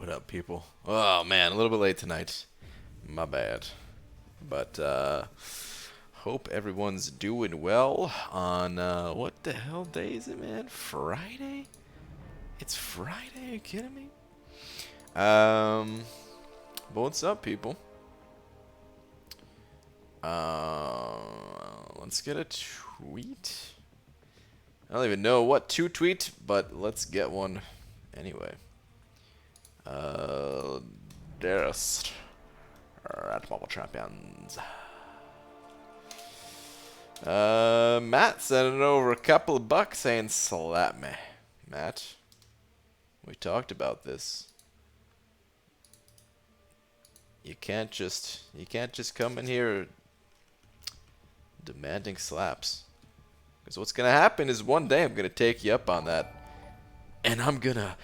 What up, people? Oh man, a little bit late tonight. My bad. But hope everyone's doing well on what the hell day is it, man? Friday? It's Friday? Are you kidding me? But what's up, people? Let's get a tweet. I don't even know what to tweet, but let's get one anyway. Dearest at Marvel Champions. Matt sending over a couple of bucks saying slap me. Matt, we talked about this. You can't just come in here demanding slaps. Because what's gonna happen is one day I'm gonna take you up on that, and I'm gonna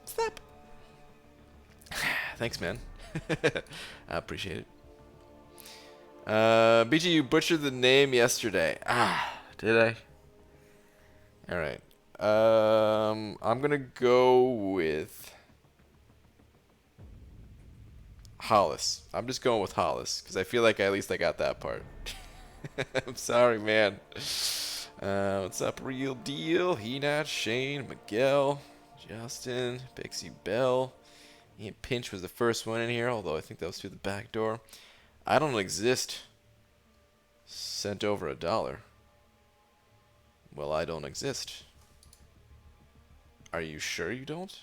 slap. Thanks, man. I appreciate it. BG, you butchered the name yesterday. Did I? Alright. I'm gonna go with Hollis. I'm just going with Hollis, because I feel like at least I got that part. I'm sorry, man. What's up, Real Deal? Henat, Shane, Miguel, Justin, Pixie Bell. Ian Pinch was the first one in here, although I think that was through the back door. I don't exist. Sent over $1. Well, I don't exist. Are you sure you don't?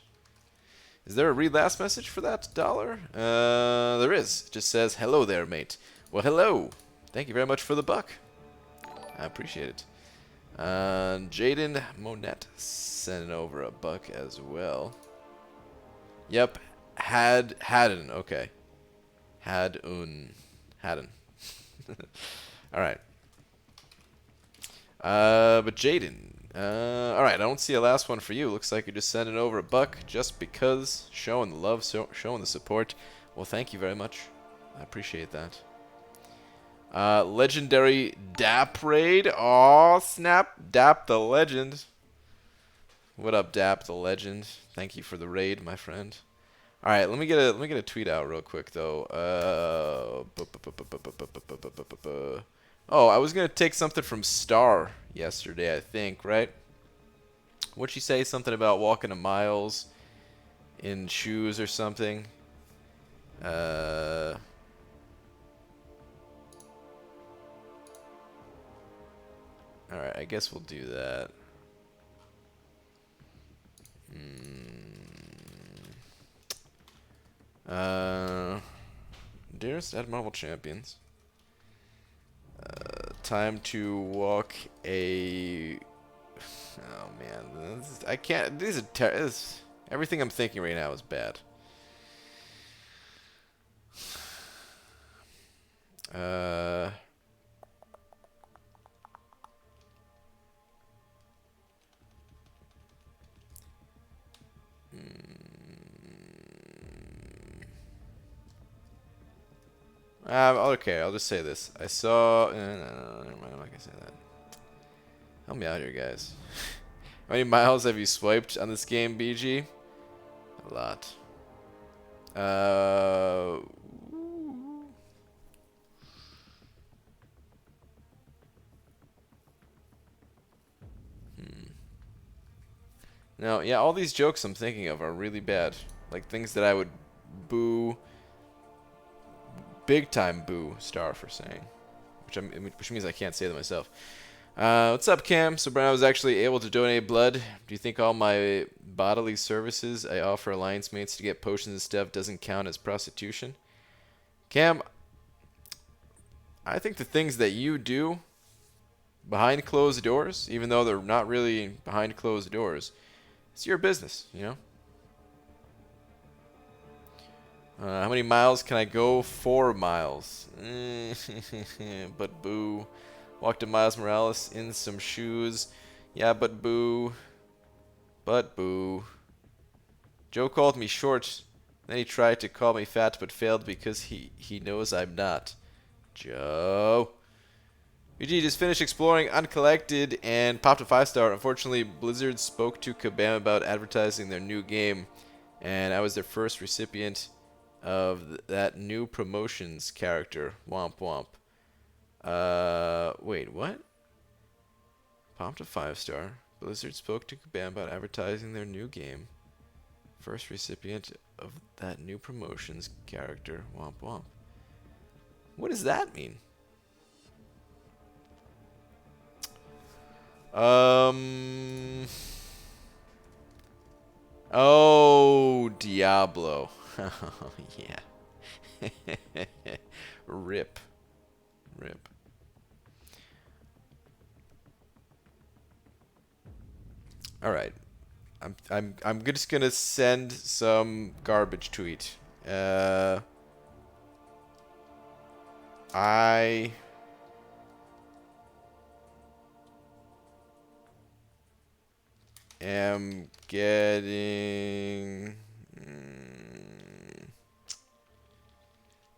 Is there a read last message for that $1? There is. It just says, hello there, mate. Well, hello. Thank you very much for the buck. I appreciate it. Jaden Monette sending over a buck as well. Yep. Hadden. Okay. Hadden. Alright. But Jaden. Alright, I don't see a last one for you. Looks like you're just sending over a buck just because. Showing the love, showing the support. Well, thank you very much. I appreciate that. Legendary Dap Raid. Aw, snap. Dap the legend. What up, Dap the legend? Thank you for the raid, my friend. Alright, let me get a tweet out real quick though. Oh, I was gonna take something from Star yesterday, I think, right? What'd she say? Something about walking a miles in shoes or something. Alright, I guess we'll do that. Dearest at Marvel Champions. Time to walk a... Oh man, I can't... everything I'm thinking right now is bad. Okay, I'll just say this. I saw... no, never mind, I'm not gonna say that. Help me out here, guys. How many miles have you swiped on this game, BG? A lot. Now, yeah, all these jokes I'm thinking of are really bad. Like things that I would boo... Big time boo Star for saying, which means I can't say them myself. What's up, Cam? So Brian, I was actually able to donate blood. Do you think all my bodily services I offer alliance mates to get potions and stuff doesn't count as prostitution? Cam, I think the things that you do behind closed doors, even though they're not really behind closed doors, it's your business, you know? How many miles can I go? 4 miles. But boo. Walked to Miles Morales in some shoes. Yeah, but boo. But boo. Joe called me short. Then he tried to call me fat but failed because he knows I'm not. Joe. BG just finished exploring Uncollected and popped a 5-star. Unfortunately, Blizzard spoke to Kabam about advertising their new game, and I was their first recipient of that new promotions character. Womp womp. Wait, what? Popped a 5-star. Blizzard spoke to Kabam about advertising their new game. First recipient of that new promotions character. Womp womp. What does that mean? Oh, Diablo. Oh, yeah. Rip. Rip. All right. I'm just gonna send some garbage tweet. I am getting.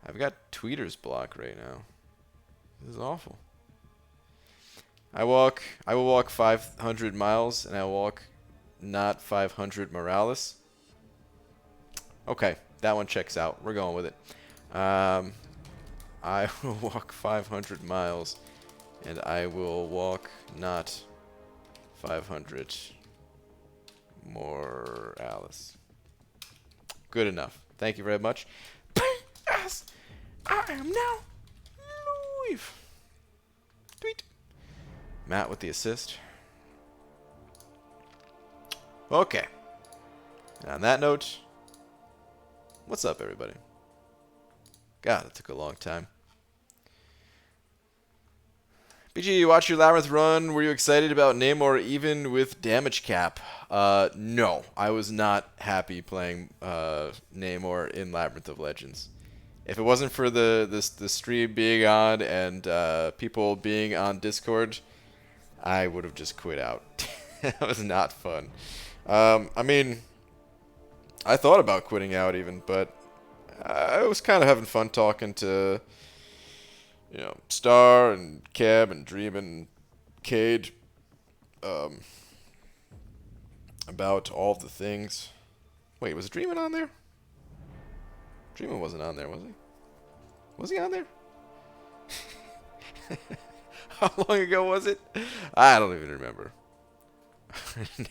I've got tweeters block right now. This is awful. I will walk 500 miles, and I walk not 500 Morales. Okay, that one checks out. We're going with it. I will walk 500 miles, and I will walk not 500 Morales. Good enough. Thank you very much. Yes, I am now live. Tweet. Matt with the assist. Okay. And on that note, what's up, everybody? God, it took a long time. BG, you watched your Labyrinth run. Were you excited about Namor even with damage cap? No, I was not happy playing Namor in Labyrinth of Legends. If it wasn't for the stream being on and people being on Discord, I would have just quit out. That was not fun. I mean, I thought about quitting out even, but I was kind of having fun talking to, you know, Star and Cab and Dream and Cade about all of the things. Wait, was Dreamin' on there? Dreamin' wasn't on there, was he? Was he on there? How long ago was it? I don't even remember.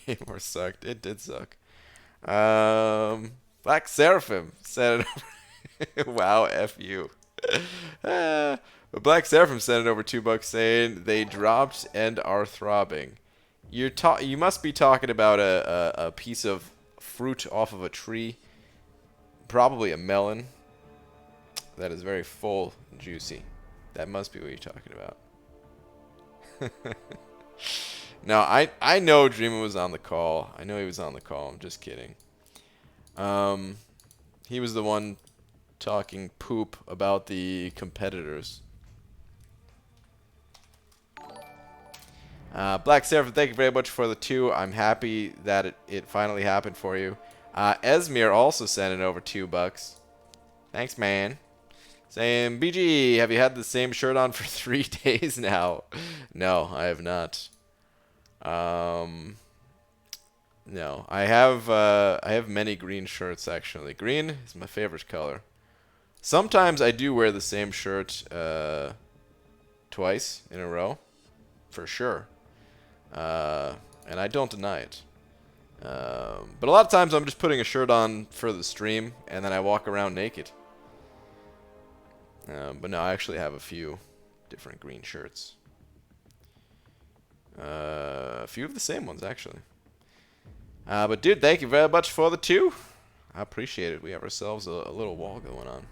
Namor sucked. It did suck. Black Seraphim said it. Wow, F you. But Black Seraphim sent it over $2 saying they dropped and are throbbing. You must be talking about a piece of fruit off of a tree. Probably a melon. That is very full and juicy. That must be what you're talking about. No, I know Dreamer was on the call. I know he was on the call. I'm just kidding. He was the one talking poop about the competitors. Black Seraphim, thank you very much for the 2. I'm happy that it finally happened for you. Esmir also sent it over $2. Thanks, man. Saying, BG, have you had the same shirt on for 3 days now? No, I have not. No, I have many green shirts actually. Green is my favorite color. Sometimes I do wear the same shirt twice in a row, for sure. And I don't deny it. But a lot of times I'm just putting a shirt on for the stream, and then I walk around naked. But no, I actually have a few different green shirts. A few of the same ones, actually. But dude, thank you very much for the 2. I appreciate it. We have ourselves a little wall going on.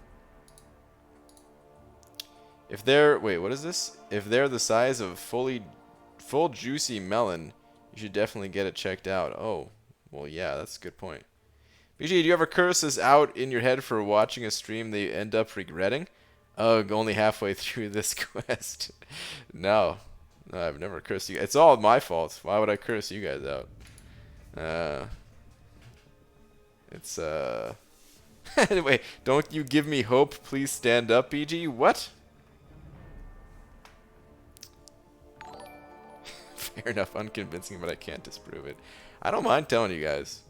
If they're... Wait, what is this? If they're the size of full juicy melon, you should definitely get it checked out. Oh, well, yeah, that's a good point. BG, do you ever curse this out in your head for watching a stream that you end up regretting? Ugh, only halfway through this quest. No, I've never cursed you. It's all my fault. Why would I curse you guys out? Anyway, don't you give me hope. Please stand up, BG. What? Fair enough, unconvincing, but I can't disprove it. I don't mind telling you guys.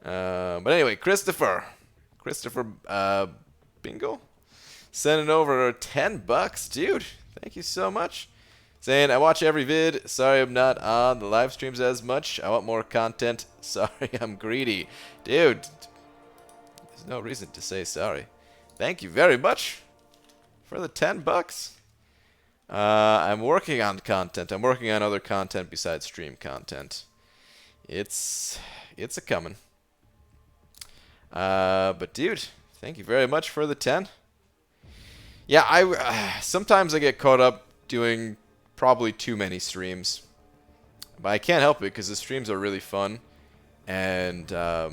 But anyway, Christopher Bingle, sending over $10, dude. Thank you so much. Saying, I watch every vid. Sorry I'm not on the live streams as much. I want more content. Sorry, I'm greedy. Dude, there's no reason to say sorry. Thank you very much for the $10. I'm working on content. I'm working on other content besides stream content. It's a coming. But dude, thank you very much for the 10. Yeah, sometimes I get caught up doing probably too many streams, but I can't help it because the streams are really fun, and the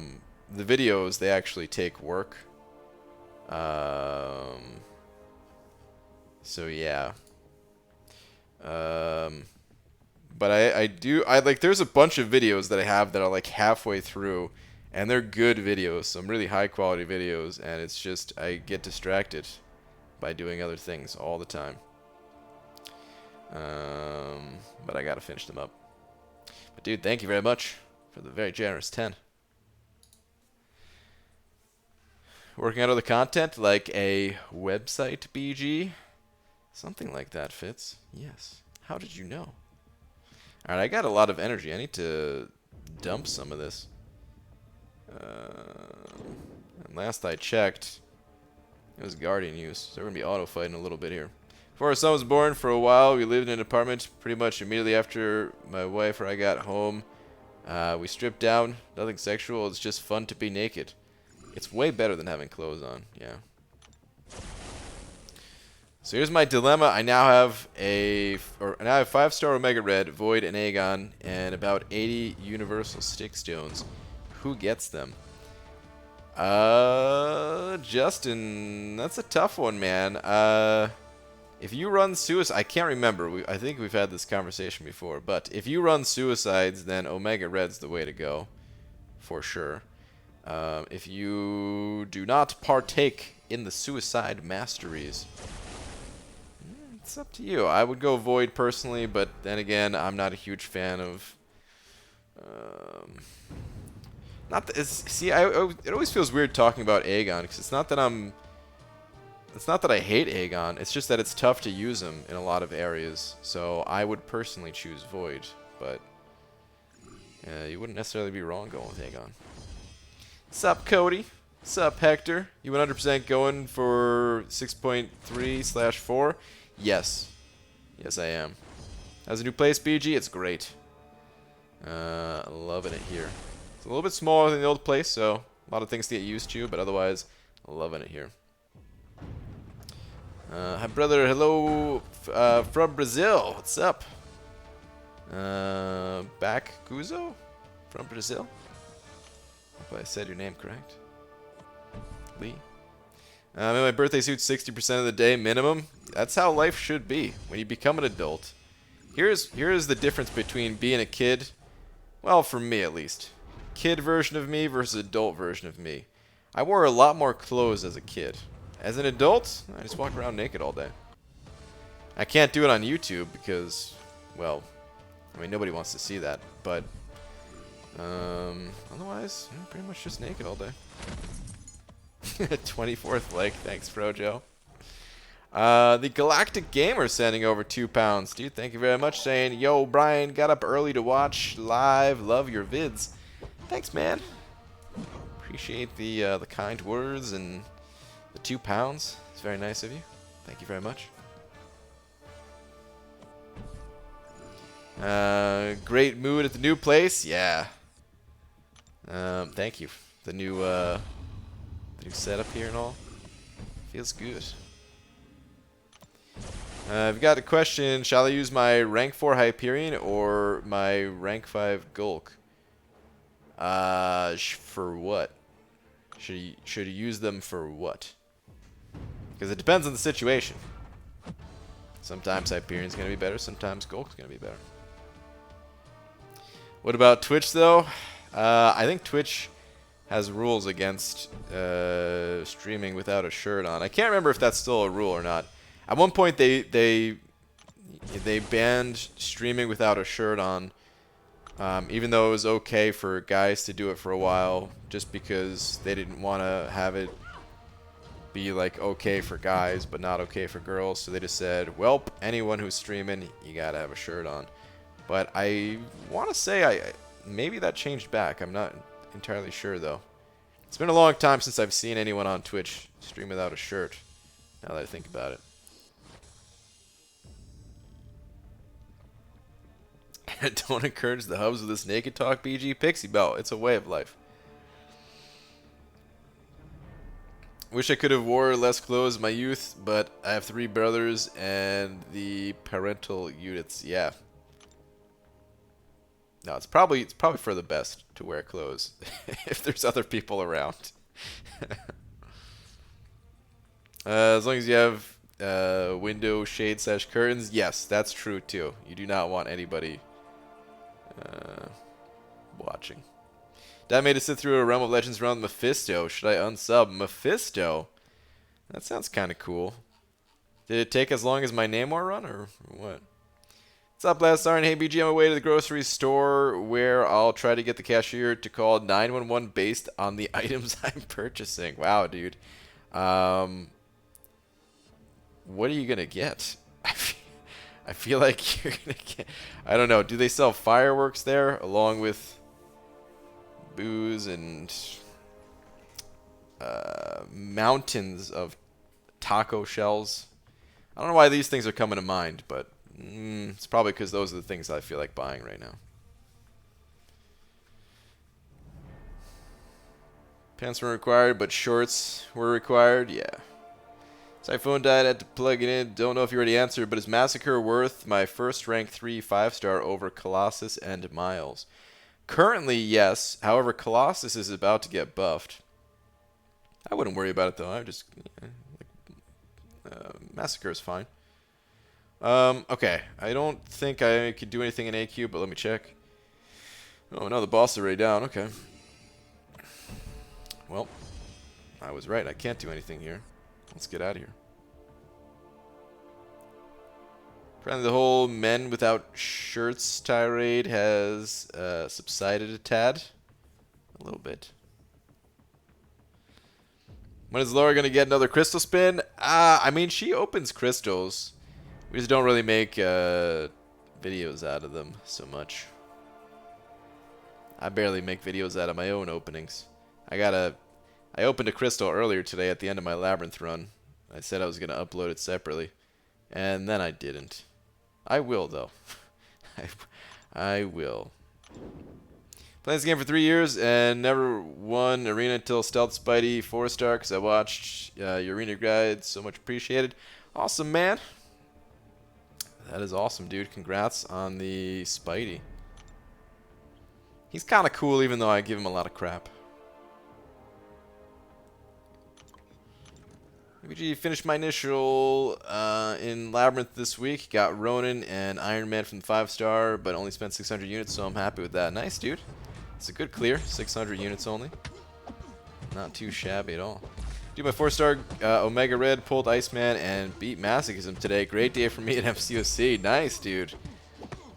videos, they actually take work. So yeah. But I like, there's a bunch of videos that I have that are like halfway through, and they're good videos, some really high quality videos, and it's just I get distracted by doing other things all the time. But I gotta finish them up. But dude, thank you very much for the very generous 10. Working on other content like a website, BG? Something like that fits. Yes. How did you know? Alright, I got a lot of energy. I need to dump some of this. And last I checked, it was Guardian use. So we're going to be auto-fighting a little bit here. Before our son was born, for a while, we lived in an apartment pretty much immediately after my wife or I got home. We stripped down. Nothing sexual. It's just fun to be naked. It's way better than having clothes on. Yeah. So here's my dilemma. I now have 5-star Omega Red, Void, and Aegon, and about 80 Universal Stick Stones. Who gets them? Justin, that's a tough one, man. If you run suicide, I can't remember. I think we've had this conversation before, but if you run suicides, then Omega Red's the way to go, for sure. If you do not partake in the suicide masteries, it's up to you. I would go Void personally, but then again, I'm not a huge fan of. See, it always feels weird talking about Aegon because it's not that I hate Aegon. It's just that it's tough to use him in a lot of areas. So I would personally choose Void, but you wouldn't necessarily be wrong going with Aegon. Sup, Cody? Sup, Hector? You 100% going for 6.3/4? Yes. Yes, I am. How's the new place, BG? It's great. Loving it here. It's a little bit smaller than the old place, so a lot of things to get used to, but otherwise, loving it here. Hi, brother. Hello from Brazil. What's up? Back Guzo from Brazil. Hope I said your name correct. Lee. My birthday suit's 60% of the day minimum. That's how life should be when you become an adult. Here's the difference between being a kid. Well, for me at least. Kid version of me versus adult version of me. I wore a lot more clothes as a kid. As an adult, I just walk around naked all day. I can't do it on YouTube because, well, I mean, nobody wants to see that. But otherwise, I'm pretty much just naked all day. 24th like, thanks, Frojo. The Galactic Gamer sending over £2. Dude, thank you very much. Saying, yo, Brian, got up early to watch live. Love your vids. Thanks, man. Appreciate the kind words and the £2. It's very nice of you. Thank you very much. Great mood at the new place. Yeah. Thank you. The new setup here and all. Feels good. I've got a question. Shall I use my rank 4 Hyperion or my rank 5 Gulk? For what? Should you use them for what? Because it depends on the situation. Sometimes Hyperion's going to be better. Sometimes Gulk's going to be better. What about Twitch, though? I think Twitch has rules against streaming without a shirt on. I can't remember if that's still a rule or not. At one point, they They banned streaming without a shirt on, even though it was okay for guys to do it for a while, just because they didn't want to have it be like okay for guys but not okay for girls. So they just said, welp, anyone who's streaming, you gotta have a shirt on. But I want to say maybe that changed back. I'm not entirely sure though. It's been a long time since I've seen anyone on Twitch stream without a shirt, now that I think about it. Don't encourage the hubs with this naked talk, BG Pixie Belt. It's a way of life. Wish I could have wore less clothes in my youth, but I have 3 brothers and the parental units. Yeah. No, it's probably for the best to wear clothes if there's other people around. As long as you have window shade / curtains, yes, that's true too. You do not want anybody watching. Dad made us sit through a Realm of Legends run with Mephisto. Should I unsub Mephisto? That sounds kind of cool. Did it take as long as my Namor run, or what? What's up, Last Iron? Hey, BG, I'm away to the grocery store where I'll try to get the cashier to call 911 based on the items I'm purchasing. Wow, dude. What are you going to get? I feel like you're going to get... I don't know. Do they sell fireworks there along with booze and mountains of taco shells? I don't know why these things are coming to mind, but it's probably because those are the things I feel like buying right now. Pants weren't required, but shorts were required. Yeah. Typhoon died, had to plug it in. Don't know if you already answered, but is Massacre worth my first rank 3 5-star over Colossus and Miles? Currently, yes. However, Colossus is about to get buffed. I wouldn't worry about it, though. I would just... Massacre is fine. Okay. I don't think I could do anything in AQ, but let me check. Oh, no, the boss is already down. Okay. Well, I was right. I can't do anything here. Let's get out of here. Apparently the whole men without shirts tirade has subsided a tad. A little bit. When is Laura going to get another crystal spin? I mean, she opens crystals. We just don't really make videos out of them so much. I barely make videos out of my own openings. I opened a crystal earlier today at the end of my Labyrinth run. I said I was going to upload it separately. And then I didn't. I will, though. I will. Playing this game for 3 years and never won Arena until Stealth Spidey 4-star because I watched your Arena guide. So much appreciated. Awesome, man. That is awesome, dude. Congrats on the Spidey. He's kind of cool even though I give him a lot of crap. BG finished my initial in Labyrinth this week. Got Ronin and Iron Man from the 5-star, but only spent 600 units, so I'm happy with that. Nice, dude. It's a good clear. 600 units only. Not too shabby at all. Dude, my 4-star Omega Red pulled Iceman and beat Masochism today. Great day for me at MCOC. Nice, dude.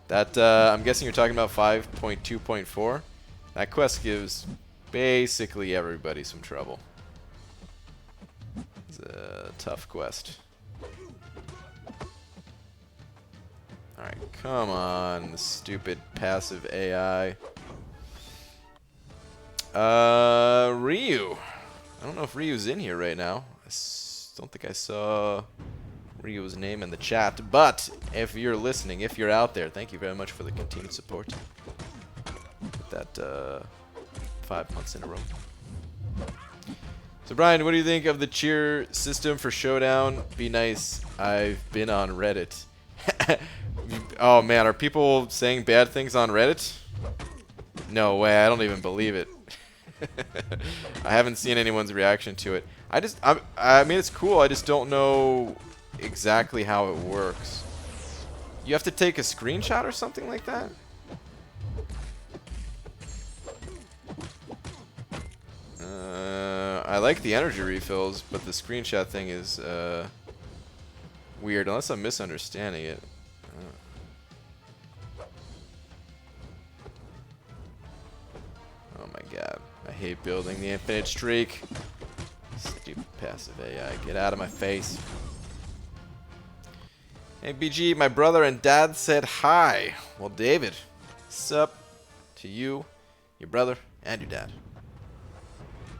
That I'm guessing you're talking about 5.2.4. That quest gives basically everybody some trouble. It's a tough quest. Alright, come on, stupid passive AI. Ryu. I don't know if Ryu's in here right now. I don't think I saw Ryu's name in the chat. But if you're listening, if you're out there, thank you very much for the continued support. With that 5 months in a row. So Brian, what do you think of the cheer system for Showdown? Be nice. I've been on Reddit. Oh man, are people saying bad things on Reddit? No way, I don't even believe it. I haven't seen anyone's reaction to it. I mean, it's cool. I just don't know exactly how it works. You have to take a screenshot or something like that? I like the energy refills, but the screenshot thing is weird, unless I'm misunderstanding it. hate building the infinite streak. Stupid passive AI. Get out of my face. Hey, BG, my brother and dad said hi. Well, David, sup to you, your brother, and your dad.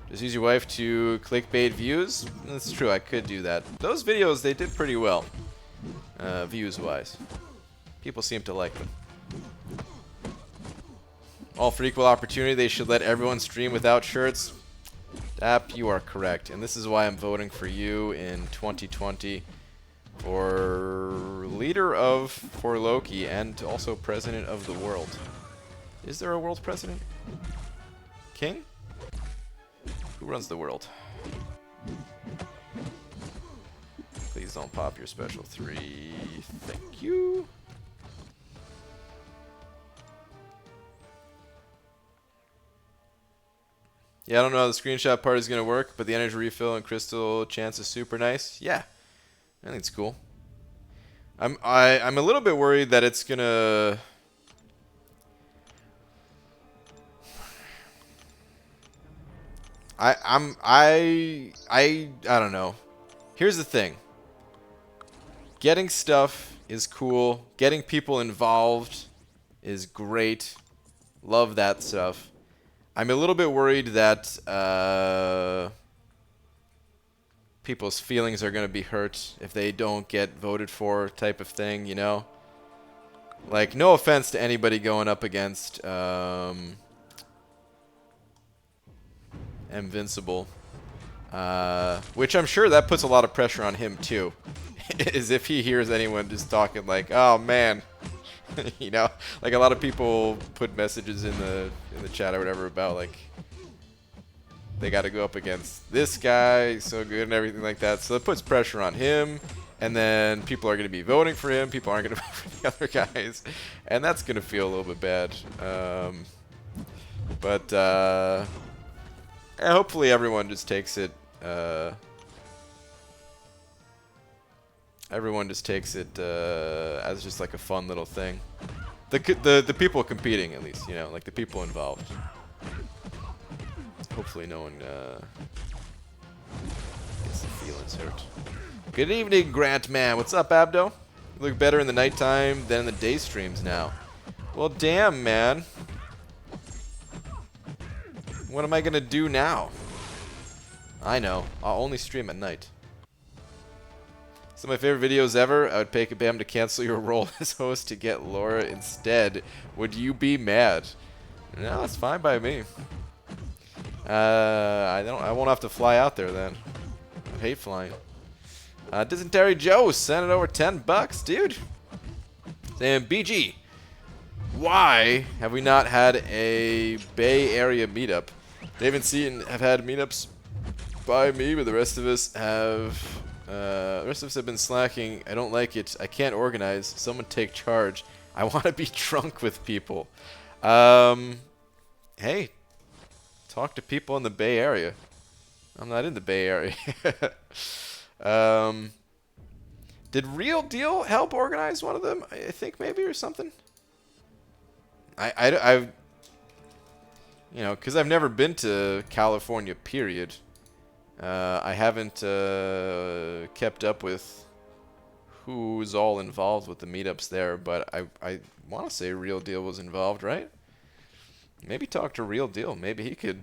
Just use your wife to clickbait views? That's true, I could do that. Those videos, they did pretty well, views-wise. People seem to like them. All for equal opportunity, they should let everyone stream without shirts. Dap, you are correct. And this is why I'm voting for you in 2020 for leader of For Loki and also president of the world. Is there a world president? King? Who runs the world? Please don't pop your special 3. Thank you. Yeah, I don't know how the screenshot part is going to work, but the energy refill and crystal chance is super nice. Yeah, I think it's cool. I'm a little bit worried that it's going to... I don't know. Here's the thing. Getting stuff is cool. Getting people involved is great. Love that stuff. I'm a little bit worried that people's feelings are going to be hurt if they don't get voted for, type of thing, you know? Like, no offense to anybody going up against Invincible, which I'm sure that puts a lot of pressure on him too. Is if he hears anyone just talking like, "Oh man," you know, like a lot of people put messages in the chat or whatever about like they got to go up against this guy, so good and everything like that. So it puts pressure on him, and then people are going to be voting for him. People aren't going to vote for the other guys, and that's going to feel a little bit bad. But hopefully everyone just takes it. Everyone just takes it as just like a fun little thing. The people competing, at least, you know, like the people involved. Hopefully no one gets the feelings hurt. Good evening, Grant Man. What's up, Abdo? You look better in the nighttime than in the day streams now. Well, damn, man. What am I gonna do now? I know. I'll only stream at night. Some of my favorite videos ever. I would pay Kabam to cancel your role as host to get Laura instead. Would you be mad? No, it's fine by me. I won't have to fly out there then. I hate flying. Dysentery Joe sent it over $10, dude. Saying, BG, why have we not had a Bay Area meetup? Dave and Seaton have had meetups by me, but the rest of us have been slacking. I don't like it. I can't organize. Someone take charge. I want to be drunk with people. Hey, talk to people in the Bay Area. I'm not in the Bay Area. Did Real Deal help organize one of them? I think maybe, or something. I've you know, because I've never been to California, period. I haven't kept up with who's all involved with the meetups there, but I want to say Real Deal was involved, right? Maybe talk to Real Deal. Maybe he could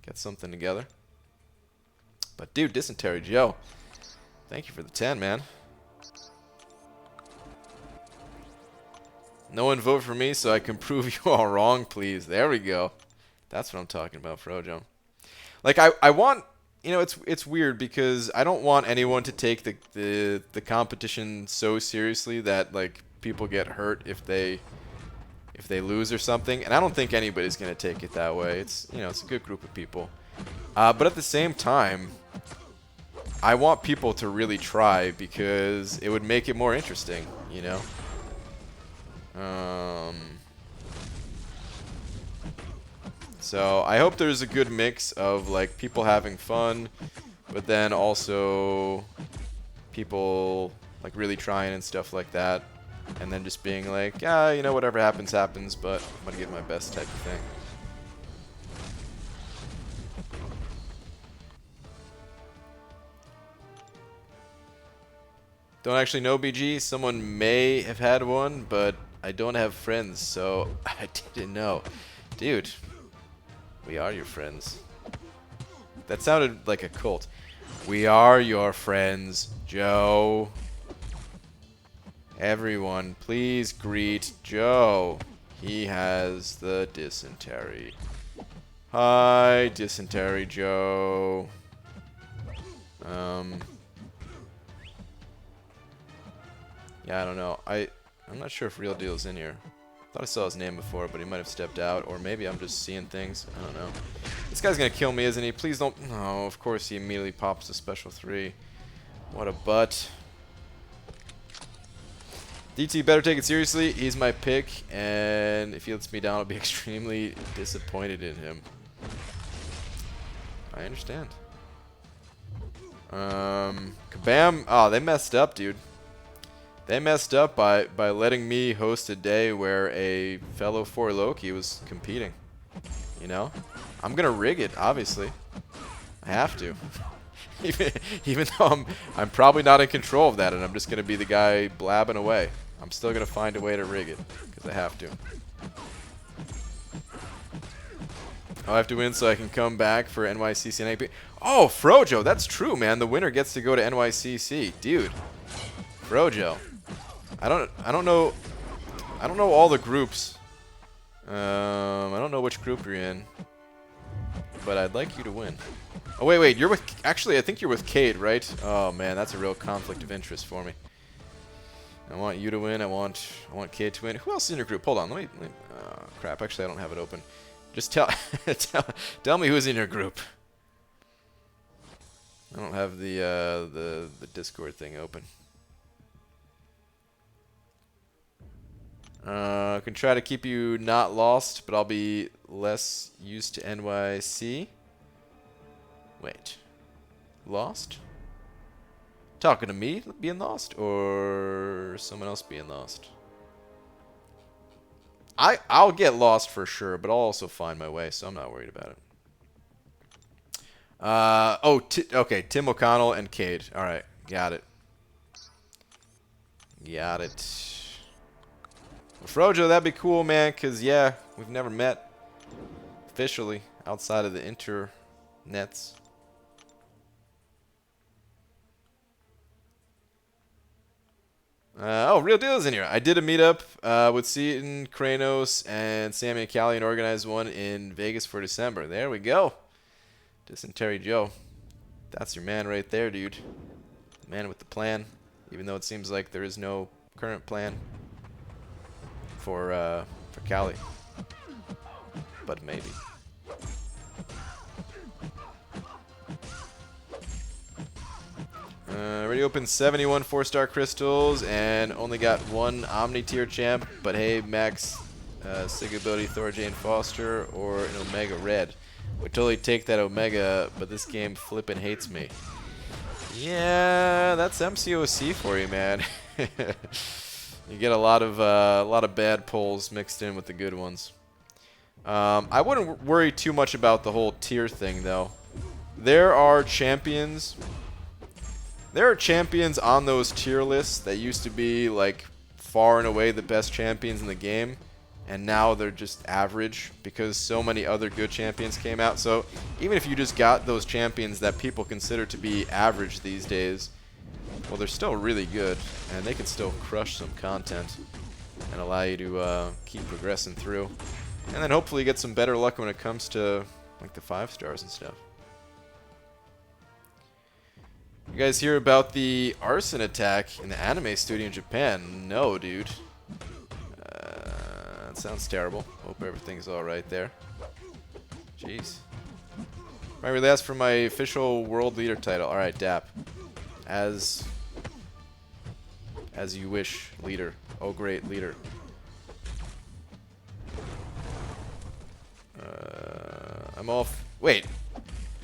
get something together. But dude, Dysentery Joe, thank you for the 10, man. No one vote for me so I can prove you all wrong, please. There we go. That's what I'm talking about, Frojo. Like, I want, you know, it's weird because I don't want anyone to take the competition so seriously that, like, people get hurt if they lose or something. And I don't think anybody's going to take it that way. It's, you know, it's a good group of people. But at the same time, I want people to really try because it would make it more interesting, you know? So I hope there's a good mix of like people having fun, but then also people like really trying and stuff like that, and then just being like, yeah, you know, whatever happens, happens, but I'm gonna give my best type of thing. Don't actually know BG. Someone may have had one, but I don't have friends, so I didn't know. Dude, we are your friends. That sounded like a cult. We are your friends, Joe. Everyone, please greet Joe. He has the dysentery. Hi, dysentery Joe. Yeah, I don't know. I'm not sure if Real Deal's in here. Thought I saw his name before, but he might have stepped out, or maybe I'm just seeing things. I don't know. This guy's gonna kill me, isn't he? Please don't. No, of course he immediately pops a special 3. What a butt. DT better take it seriously. He's my pick, and if he lets me down, I'll be extremely disappointed in him. I understand. Kabam. Oh, they messed up, dude. They messed up by letting me host a day where a fellow 4 Loki was competing. You know? I'm gonna rig it, obviously. I have to. even though I'm probably not in control of that, and I'm just gonna be the guy blabbing away. I'm still gonna find a way to rig it, because I have to. I have to win so I can come back for NYCC and AP. Oh, Frojo, that's true, man. The winner gets to go to NYCC, dude. Frojo. I don't know all the groups. I don't know which group you're in, but I'd like you to win. Oh wait, you're with. Actually, I think you're with Cade, right? Oh man, that's a real conflict of interest for me. I want you to win. I want Cade to win. Who else is in your group? Hold on, let me crap. Actually, I don't have it open. Just tell tell me who's in your group. I don't have the Discord thing open. I can try to keep you not lost, but I'll be less used to NYC. Wait. Lost? Talking to me being lost, or someone else being lost? I'll get lost for sure, but I'll also find my way, so I'm not worried about it. Okay, Tim O'Connell and Cade. Alright, got it. Got it. Well, Frojo, that'd be cool, man, because, yeah, we've never met officially outside of the internets. Oh, Real Deal is in here. I did a meetup with Seaton, Kranos, and Sammy and Callie and organized one in Vegas for December. There we go. Dysentery Joe. That's your man right there, dude. The man with the plan, even though it seems like there is no current plan for Callie. But maybe. Already opened 71 4-star crystals and only got 1 Omni tier champ. But hey, Max, Sig ability Thor Jane Foster or an Omega Red. Would totally take that Omega, but this game flippin' hates me. Yeah, that's MCOC for you, man. You get a lot of bad pulls mixed in with the good ones. I wouldn't worry too much about the whole tier thing, though. There are champions. There are champions on those tier lists that used to be like far and away the best champions in the game, and now they're just average because so many other good champions came out. So even if you just got those champions that people consider to be average these days, well, they're still really good, and they can still crush some content and allow you to keep progressing through, and then hopefully get some better luck when it comes to like the 5 stars and stuff. You guys hear about the arson attack in the anime studio in Japan? No, dude. That sounds terrible. Hope everything's alright there. Jeez. Might really ask for my official world leader title. Alright, Dap. As you wish, leader. Oh, great, leader. I'm off. Wait.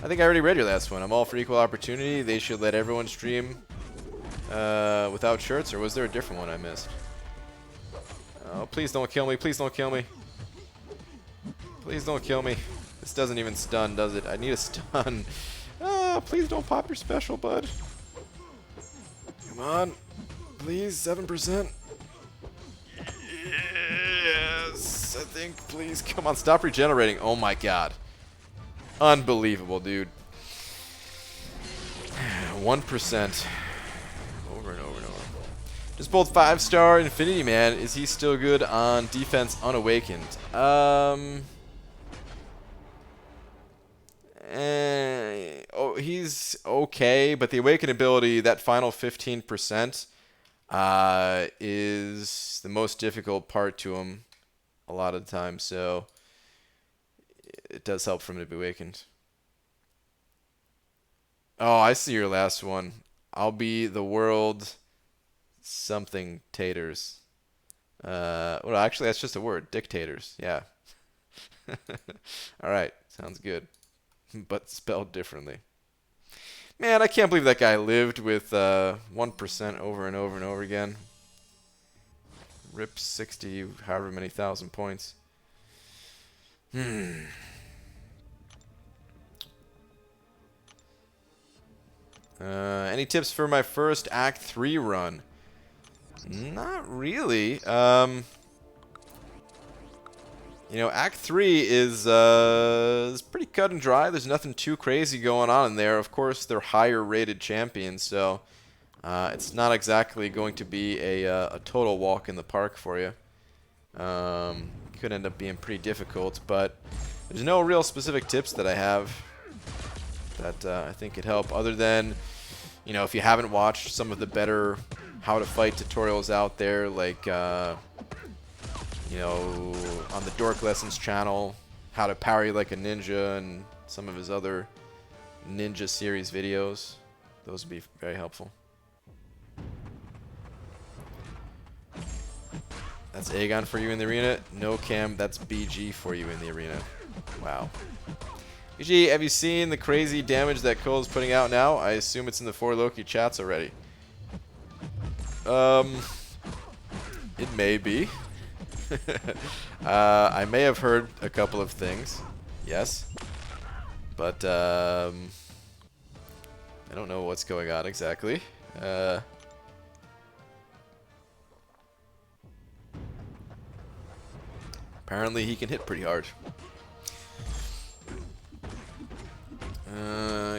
I think I already read your last one. I'm all for equal opportunity. They should let everyone stream without shirts, or was there a different one I missed? Oh, please don't kill me. Please don't kill me. Please don't kill me. This doesn't even stun, does it? I need a stun. Ah, please don't pop your special, bud. Come on. please, 7%. Yes, I think, please. Come on, stop regenerating. Oh my god. Unbelievable, dude. 1%. Over and over and over. Just both 5-star Infinity Man. Is he still good on defense unawakened? Oh, he's okay, but the awakened ability, that final 15%, is the most difficult part to him a lot of the time, so it does help for him to be awakened. Oh, I see your last one. I'll be the world something taters. Well, actually, that's just a word. Dictators. Yeah. All right. Sounds good. But spelled differently. Man, I can't believe that guy lived with 1% over and over and over again. Rip 60, however many thousand points. Any tips for my first Act 3 run? Not really. You know, Act 3 is pretty cut and dry. There's nothing too crazy going on in there. Of course, they're higher rated champions, so it's not exactly going to be a total walk in the park for you. Could end up being pretty difficult, but there's no real specific tips that I have that I think could help, other than, you know, if you haven't watched some of the better how to fight tutorials out there, like you know, on the Dork Lessons channel, how to parry like a ninja, and some of his other ninja series videos. Those would be very helpful. That's Aegon for you in the arena. No, Cam, that's BG for you in the arena. Wow. BG, have you seen the crazy damage that Cole is putting out now? I assume it's in the 4 Loki chats already. It may be. I may have heard a couple of things, yes, but I don't know what's going on exactly. Apparently he can hit pretty hard.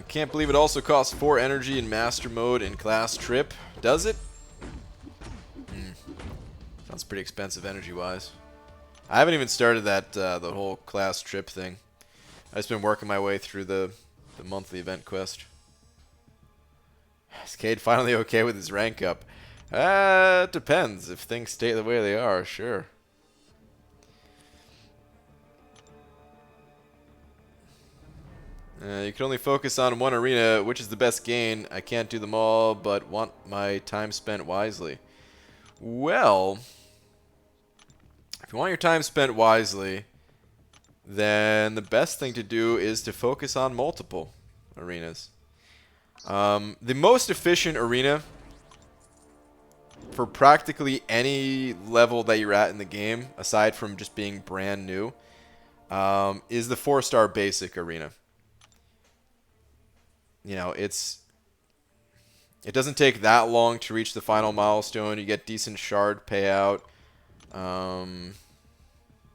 Can't believe it also costs 4 energy in Master Mode in Class Trip. Does it? Sounds pretty expensive energy-wise. I haven't even started that the whole Class Trip thing. I've just been working my way through the monthly event quest. Is Cade finally okay with his rank up? It depends. If things stay the way they are, sure. You can only focus on one arena. Which is the best gain? I can't do them all, but want my time spent wisely. Well, if you want your time spent wisely, then the best thing to do is to focus on multiple arenas. The most efficient arena for practically any level that you're at in the game, aside from just being brand new, is the 4-star basic arena. You know, it doesn't take that long to reach the final milestone. You get decent shard payout.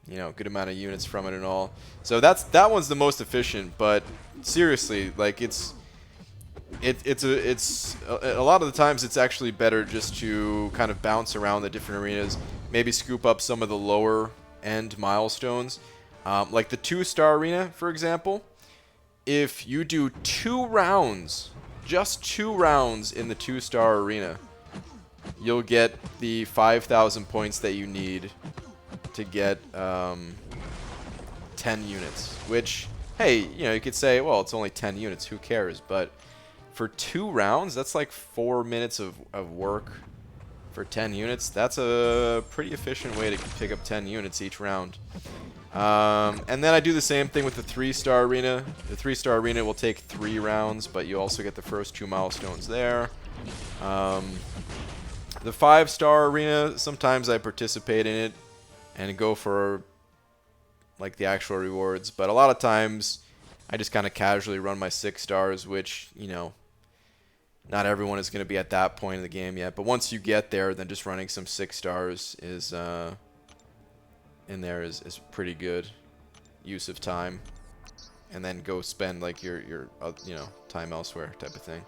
You know, good amount of units from it and all. So that one's the most efficient. But seriously, like it's a lot of the times it's actually better just to kind of bounce around the different arenas, maybe scoop up some of the lower end milestones, like the 2-star arena, for example. If you do 2 rounds, just 2 rounds in the 2-star arena, you'll get the 5,000 points that you need to get 10 units. Which, hey, you know, you could say, well, it's only 10 units, who cares? But for 2 rounds, that's like 4 minutes of work for 10 units. That's a pretty efficient way to pick up 10 units each round. And then I do the same thing with the 3-star arena. The 3-star arena will take 3 rounds, but you also get the first 2 milestones there. The 5-star arena, sometimes I participate in it and go for like the actual rewards, but a lot of times I just kind of casually run my 6 stars, which, you know, Not everyone is going to be at that point in the game yet, but once you get there, then just running some 6 stars is in there is pretty good use of time, and then go spend like your you know, time elsewhere type of thing.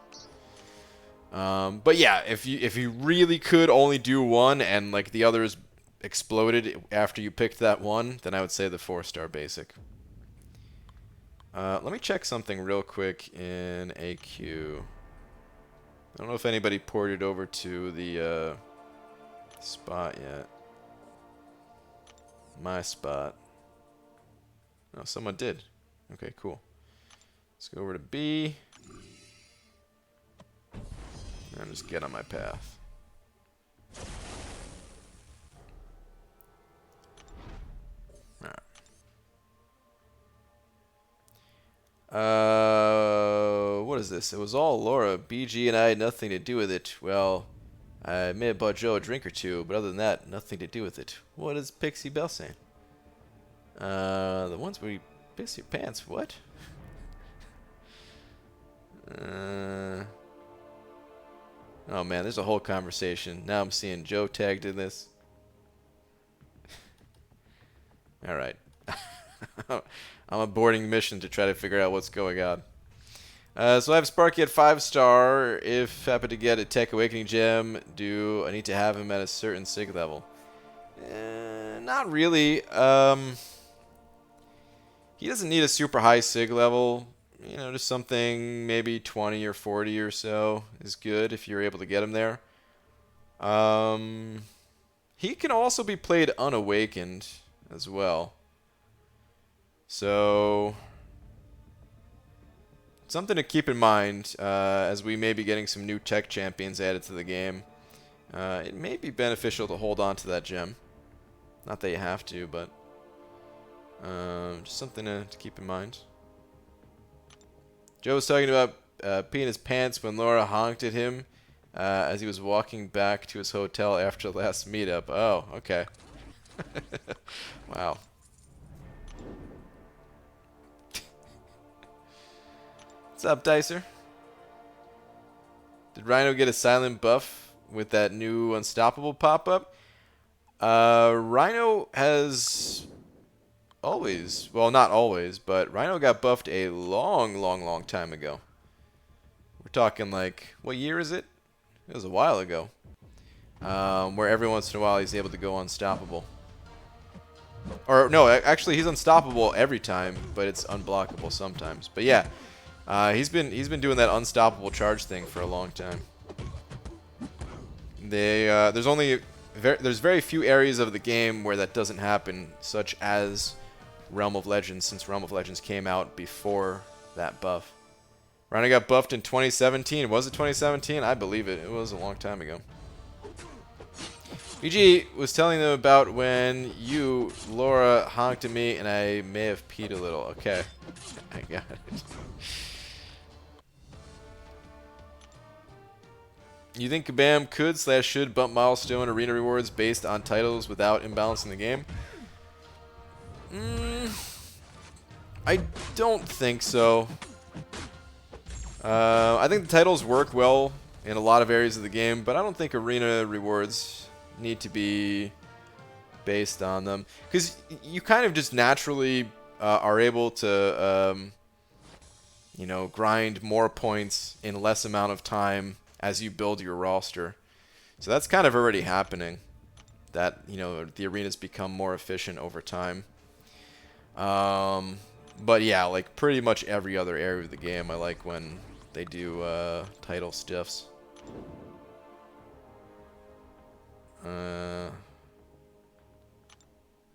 But yeah, if you really could only do one and like the others exploded after you picked that one, then I would say the 4-star basic. Let me check something real quick in AQ. I don't know if anybody ported over to the spot yet. My spot. Oh, someone did. Okay, cool. Let's go over to B. And just get on my path. What is this? It was all Laura. BG and I had nothing to do with it. Well, I may have bought Joe a drink or two, but other than that, nothing to do with it. What is Pixie Belle saying? The ones where you piss your pants. What? Oh man, there's a whole conversation. Now I'm seeing Joe tagged in this. Alright. I'm aborting mission to try to figure out what's going on. So I have Sparky at 5-star. If happen to get a Tech Awakening gem, do I need to have him at a certain sig level? Not really. He doesn't need a super high sig level. You know, just something maybe 20 or 40 or so is good if you're able to get him there. He can also be played unawakened as well. So, something to keep in mind as we may be getting some new tech champions added to the game. It may be beneficial to hold on to that gem. Not that you have to, but just something to keep in mind. Joe was talking about peeing his pants when Laura honked at him as he was walking back to his hotel after the last meetup. Oh, okay. Wow. What's up, Dicer? Did Rhino get a silent buff with that new Unstoppable pop-up? Rhino has always, well, not always, but Rhino got buffed a long time ago. We're talking like, what year is it? It was a while ago. Where every once in a while he's able to go unstoppable. Or no, actually he's unstoppable every time, but it's unblockable sometimes. But yeah, he's been doing that unstoppable charge thing for a long time. There's very few areas of the game where that doesn't happen, such as Realm of Legends, since Realm of Legends came out before that buff. Rhino got buffed in 2017. Was it 2017? I believe it. It was a long time ago. BG was telling them about when you, Laura, honked at me and I may have peed a little. Okay. I got it. You think Kabam could / should bump milestone arena rewards based on titles without imbalancing the game? I don't think so. I think the titles work well in a lot of areas of the game, but I don't think arena rewards need to be based on them. Because you kind of just naturally are able to, you know, grind more points in less amount of time as you build your roster. So that's kind of already happening. That, you know, the arenas become more efficient over time. But yeah, like pretty much every other area of the game, I like when they do title stiffs. You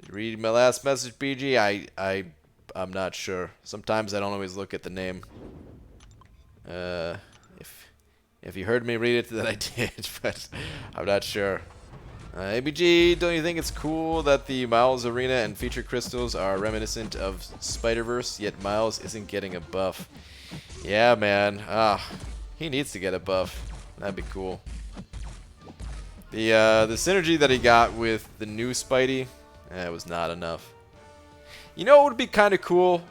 read my last message, BG? I'm not sure. Sometimes I don't always look at the name. If you heard me read it, then I did, but I'm not sure. ABG, don't you think it's cool that the Miles Arena and feature crystals are reminiscent of Spider-Verse, yet Miles isn't getting a buff? Yeah, man. He needs to get a buff. That'd be cool. The synergy that he got with the new Spidey, it was not enough. You know what would be kind of cool?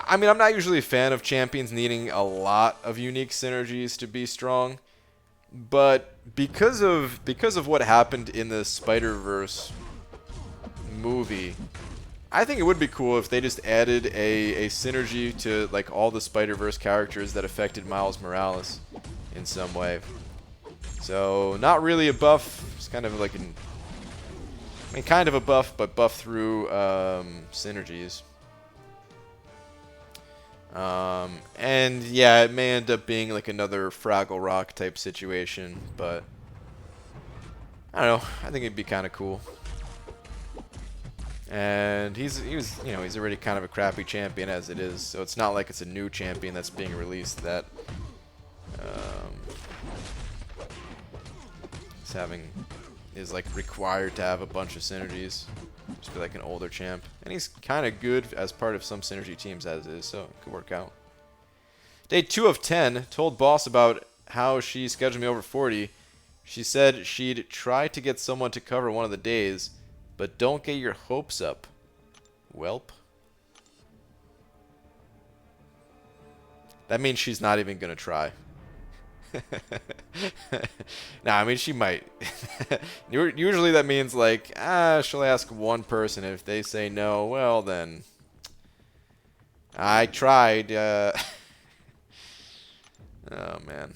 I mean, I'm not usually a fan of champions needing a lot of unique synergies to be strong, but because of what happened in the Spider-Verse movie, I think it would be cool if they just added a synergy to like all the Spider-Verse characters that affected Miles Morales in some way. So not really a buff, it's kind of like kind of a buff, but buff through synergies. And yeah, it may end up being like another Fraggle Rock type situation, but I don't know. I think it'd be kind of cool. And he's already kind of a crappy champion as it is, so it's not like it's a new champion that's being released that is like required to have a bunch of synergies. Just be like an older champ, and he's kind of good as part of some synergy teams as is, so it could work out. Day 2 of 10, told boss about how she scheduled me over 40. She said she'd try to get someone to cover one of the days, but don't get your hopes up, welp. That means she's not even gonna try. Nah, I mean, she might. Usually that means like, she'll ask one person. If they say no, well then, I tried. Oh man.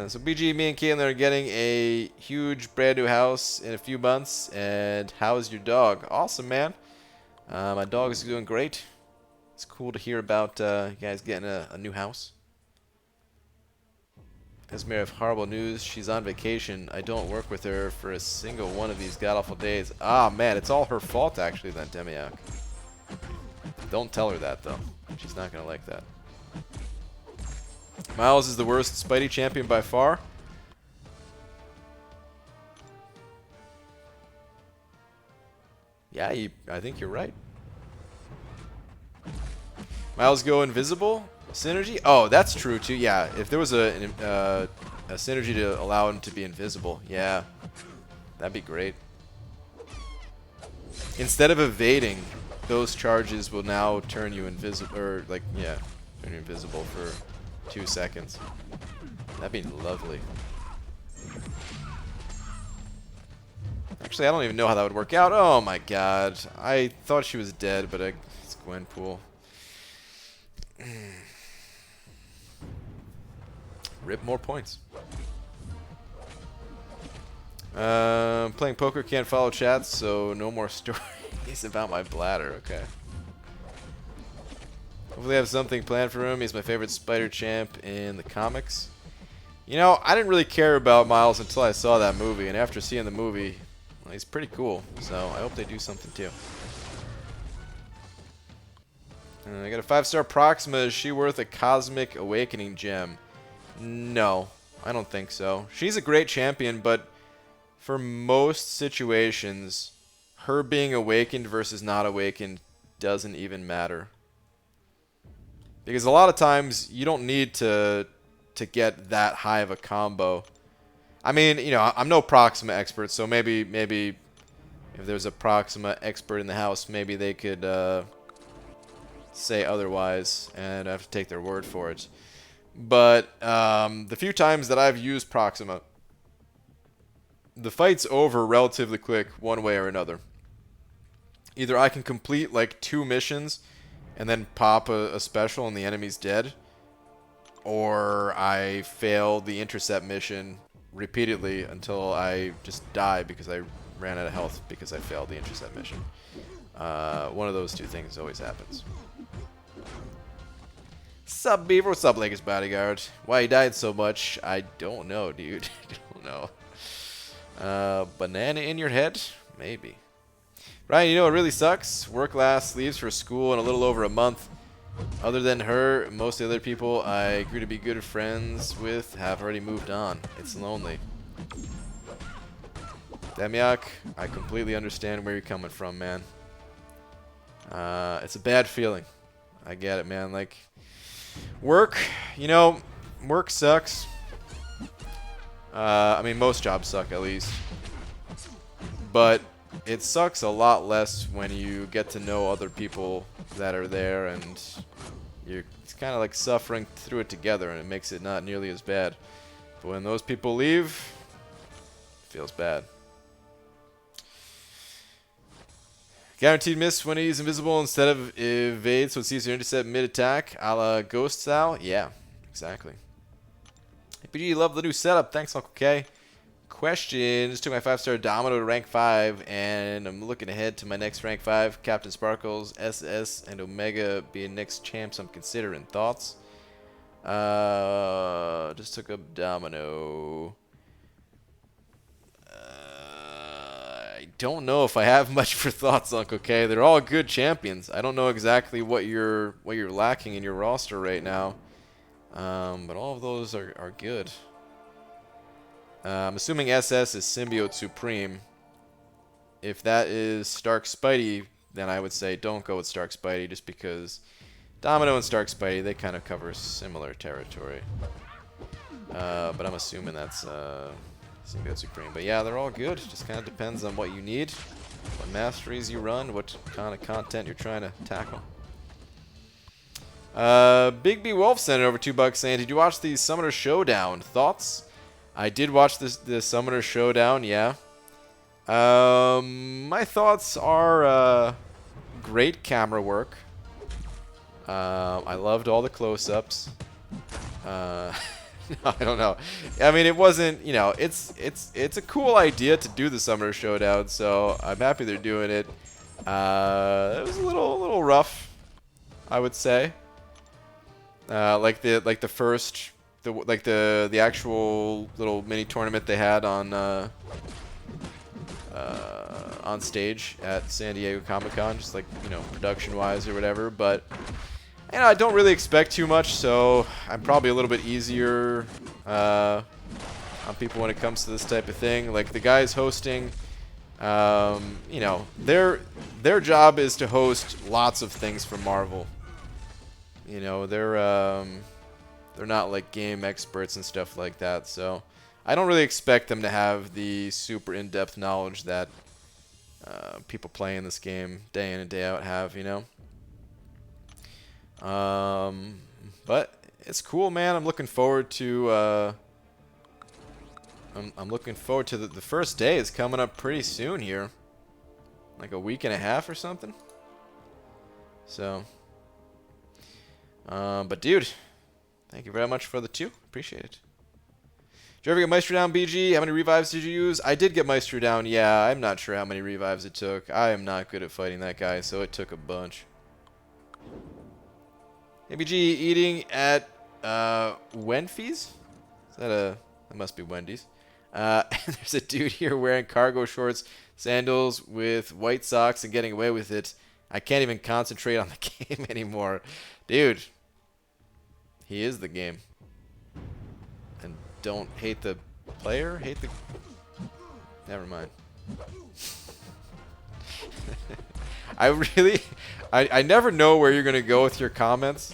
So BG, me and Caitlin are getting a huge brand new house in a few months. And how's your dog? Awesome, man. My dog is doing great. It's cool to hear about you guys getting a new house. Esmer, I have horrible news. She's on vacation. I don't work with her for a single one of these god-awful days. Ah, man, it's all her fault, actually, then, Demiak. Don't tell her that, though. She's not going to like that. Miles is the worst Spidey champion by far. Yeah, I think you're right. Miles go invisible synergy? Oh, that's true too. Yeah, if there was a synergy to allow him to be invisible, yeah, that'd be great. Instead of evading, those charges will now turn you invisible, or like, yeah, turn you invisible for 2 seconds. That'd be lovely. Actually, I don't even know how that would work out. Oh my god, I thought she was dead, but it's Gwenpool. Rip more points. Playing poker, can't follow chats, so no more stories about my bladder. Okay. Hopefully I have something planned for him. He's my favorite Spider champ in the comics. You know, I didn't really care about Miles until I saw that movie, and after seeing the movie, well, he's pretty cool. So I hope they do something too. I got a 5-star Proxima. Is she worth a Cosmic Awakening gem? No, I don't think so. She's a great champion, but for most situations, her being awakened versus not awakened doesn't even matter. Because a lot of times, you don't need to get that high of a combo. I mean, you know, I'm no Proxima expert, so maybe if there's a Proxima expert in the house, maybe they could say otherwise, and I have to take their word for it. But the few times that I've used Proxima, the fight's over relatively quick one way or another. Either I can complete like 2 missions and then pop a special and the enemy's dead, or I fail the intercept mission repeatedly until I just die because I ran out of health because I failed the intercept mission. One of those 2 things always happens. Sup, Beaver? What's up, Lakers bodyguard? Why he died so much? I don't know, dude. I don't know. Banana in your head? Maybe. Ryan, you know what really sucks? Work last, leaves for school in a little over a month. Other than her, most of the other people I grew to be good friends with have already moved on. It's lonely. Demiak, I completely understand where you're coming from, man. It's a bad feeling. I get it, man. Like, work, you know, work sucks. I mean, most jobs suck, at least. But it sucks a lot less when you get to know other people that are there, and you're kind of like suffering through it together, and it makes it not nearly as bad. But when those people leave, it feels bad. Guaranteed miss when he's invisible instead of evade, so it's easier to intercept mid-attack, a la Ghost style. Yeah, exactly. APG, love the new setup. Thanks, Uncle K. Question. Just took my 5-star Domino to rank 5, and I'm looking ahead to my next rank 5. Captain Sparkles, SS, and Omega being next champs I'm considering. Thoughts? Just took up Domino. I don't know if I have much for thoughts, Uncle K. They're all good champions. I don't know exactly what you're lacking in your roster right now, but all of those are good. I'm assuming SS is Symbiote Supreme. If that is Stark Spidey, then I would say don't go with Stark Spidey, just because Domino and Stark Spidey, they kind of cover similar territory. But I'm assuming that's Symbiote Supreme. But yeah, they're all good. Just kind of depends on what you need, what masteries you run, what kind of content you're trying to tackle. Big B Wolf sent it over $2 saying, did you watch the Summoner Showdown? Thoughts? I did watch the Summoner Showdown, yeah. My thoughts are great camera work. I loved all the close-ups. No, I don't know. I mean, it wasn't, you know, it's a cool idea to do the Summoner Showdown, so I'm happy they're doing it. It was a little rough, I would say. Like the first. The actual little mini tournament they had on stage at San Diego Comic-Con, just like, you know, production-wise or whatever. But you know, I don't really expect too much, so I'm probably a little bit easier on people when it comes to this type of thing. Like the guys hosting, you know, their job is to host lots of things for Marvel. You know, they're not like game experts and stuff like that, so I don't really expect them to have the super in-depth knowledge that people playing this game day in and day out have, you know. But it's cool, man. I'm looking forward to I'm looking forward to the first day is coming up pretty soon here, like a week and a half or something. So, but dude, thank you very much for the 2. Appreciate it. Did you ever get Maestro down, BG? How many revives did you use? I did get Maestro down, yeah. I'm not sure how many revives it took. I am not good at fighting that guy, so it took a bunch. ABG eating at Wendy's? That must be Wendy's. There's a dude here wearing cargo shorts, sandals with white socks and getting away with it. I can't even concentrate on the game anymore. Dude. He is the game. And don't hate the player, hate the... Never mind. I never know where you're going to go with your comments.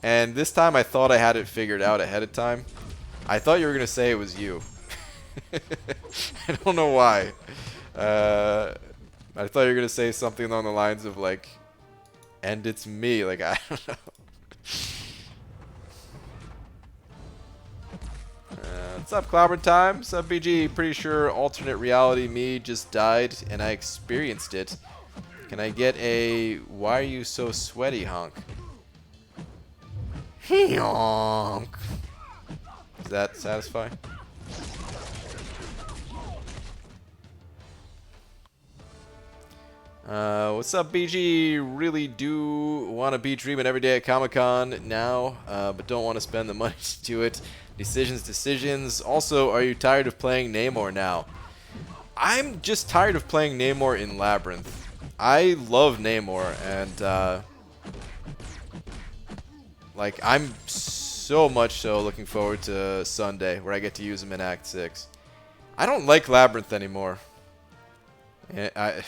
And this time I thought I had it figured out ahead of time. I thought you were going to say it was you. I don't know why. I thought you were going to say something along the lines of like, and it's me. Like, I don't know. What's up, Clobber Time? What's up, BG? Pretty sure alternate reality me just died and I experienced it. Can I get a why are you so sweaty honk? Honk. Does that satisfy? What's up, BG? Really do want to be dreaming every day at Comic-Con now, but don't want to spend the money to do it. Decisions. Also, are you tired of playing Namor now? I'm just tired of playing Namor in Labyrinth. I love Namor, and like I'm so much so looking forward to Sunday, where I get to use him in Act 6. I don't like Labyrinth anymore. I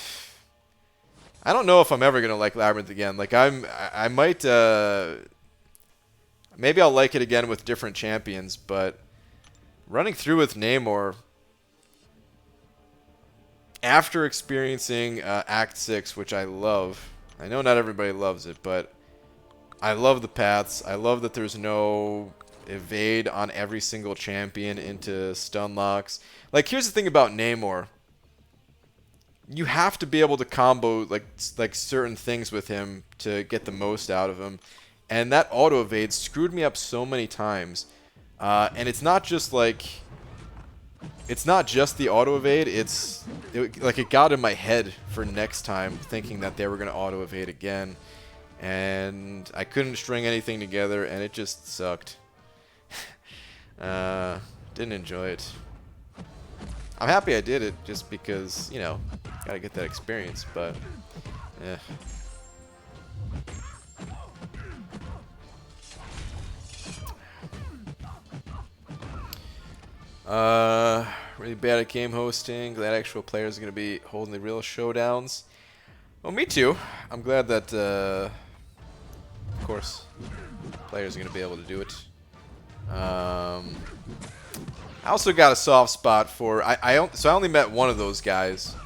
don't know if I'm ever gonna like Labyrinth again. Like I might. Maybe I'll like it again with different champions, but running through with Namor, after experiencing Act 6, which I love, I know not everybody loves it, but I love the paths. I love that there's no evade on every single champion into stun locks. Like, here's the thing about Namor. You have to be able to combo like certain things with him to get the most out of him. And that auto evade screwed me up so many times. And it's not just like... It's not just the auto evade, like it got in my head for next time, thinking that they were going to auto evade again. And I couldn't string anything together, and it just sucked. Didn't enjoy it. I'm happy I did it, just because, you know, gotta get that experience, but, yeah. Really bad at game hosting. Glad actual players are going to be holding the real showdowns. Well, me too. I'm glad that, of course, players are going to be able to do it. I also got a soft spot for... So I only met one of those guys.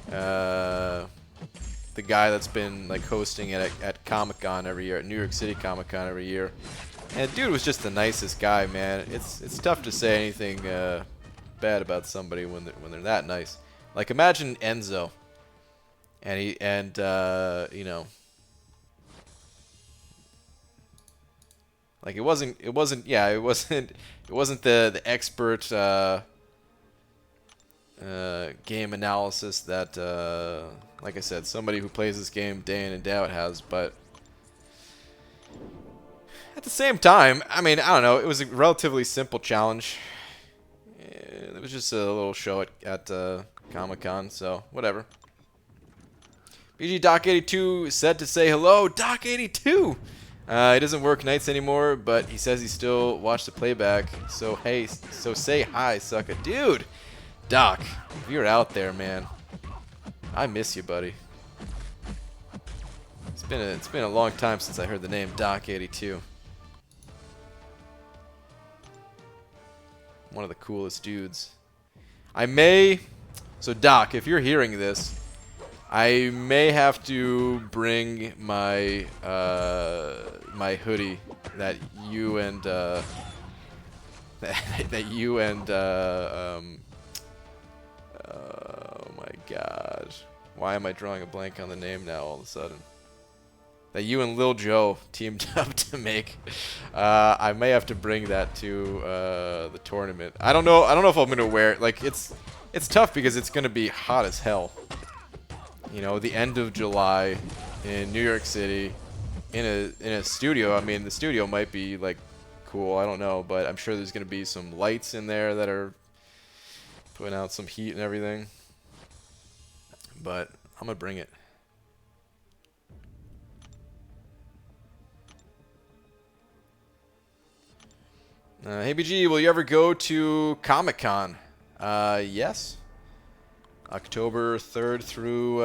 The guy that's been like hosting it at Comic-Con every year, at New York City Comic-Con every year. And dude was just the nicest guy, man. It's tough to say anything bad about somebody when they're that nice. Like, imagine Enzo, and you know, like it wasn't the expert game analysis that like I said, somebody who plays this game day in and day out has, but at the same time, I mean, I don't know, it was a relatively simple challenge. It was just a little show at Comic-Con, so whatever. BG Doc82 said to say hello. Doc82! He doesn't work nights anymore, but he says he still watched the playback. So hey, so say hi, sucker. Dude! Doc, if you're out there, man, I miss you, buddy. It's been a long time since I heard the name Doc82. One of the coolest dudes. So Doc, if you're hearing this, I may have to bring my my hoodie that you and oh my god, why am I drawing a blank on the name now all of a sudden? That you and Lil Joe teamed up to make. I may have to bring that to the tournament. I don't know if I'm gonna wear it. Like, it's tough because it's gonna be hot as hell. You know, the end of July in New York City, in a studio. I mean, the studio might be like cool. I don't know, but I'm sure there's gonna be some lights in there that are putting out some heat and everything. But I'm gonna bring it. Hey BG, will you ever go to Comic-Con? Yes. October 3rd through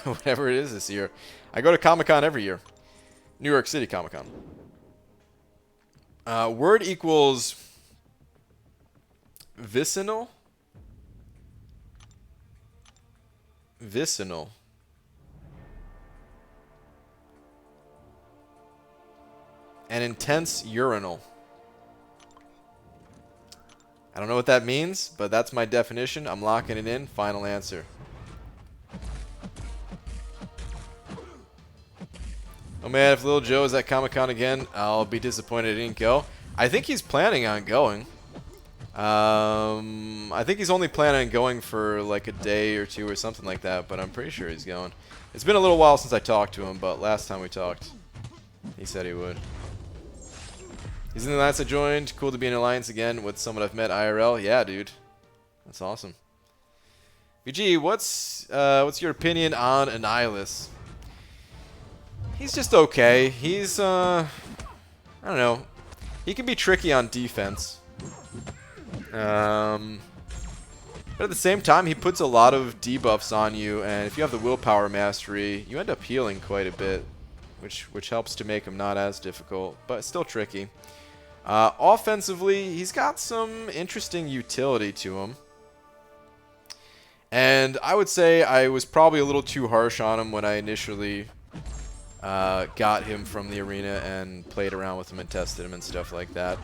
whatever it is this year. I go to Comic-Con every year. New York City Comic-Con. Word equals vicinal. Vicinal. An intense urinal. I don't know what that means, but that's my definition. I'm locking it in. Final answer. Oh man, if Lil Joe is at Comic-Con again, I'll be disappointed he didn't go. I think he's planning on going. I think he's only planning on going for like a day or two or something like that, but I'm pretty sure he's going. It's been a little while since I talked to him, but last time we talked, he said he would. He's in the alliance I joined. Cool to be in an alliance again with someone I've met IRL. Yeah, dude. That's awesome. VG, what's your opinion on Annihilus? He's just okay. He's, I don't know. He can be tricky on defense. But at the same time, he puts a lot of debuffs on you, and if you have the willpower mastery, you end up healing quite a bit, which helps to make him not as difficult, but still tricky. Offensively, he's got some interesting utility to him. And I would say I was probably a little too harsh on him when I initially got him from the arena and played around with him and tested him and stuff like that.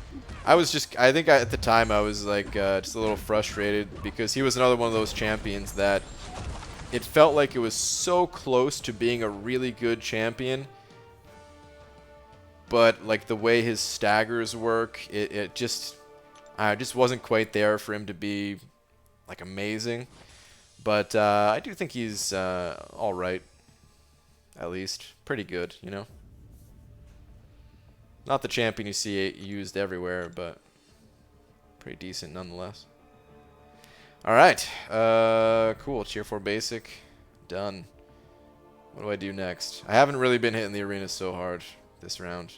I think at the time I was like just a little frustrated because he was another one of those champions that it felt like it was so close to being a really good champion, but like the way his staggers work, it just wasn't quite there for him to be like amazing. But I do think he's all right, at least pretty good, you know. Not the champion you see used everywhere, but pretty decent nonetheless. All right, cool. Tier 4 basic, done. What do I do next? I haven't really been hitting the arena so hard this round.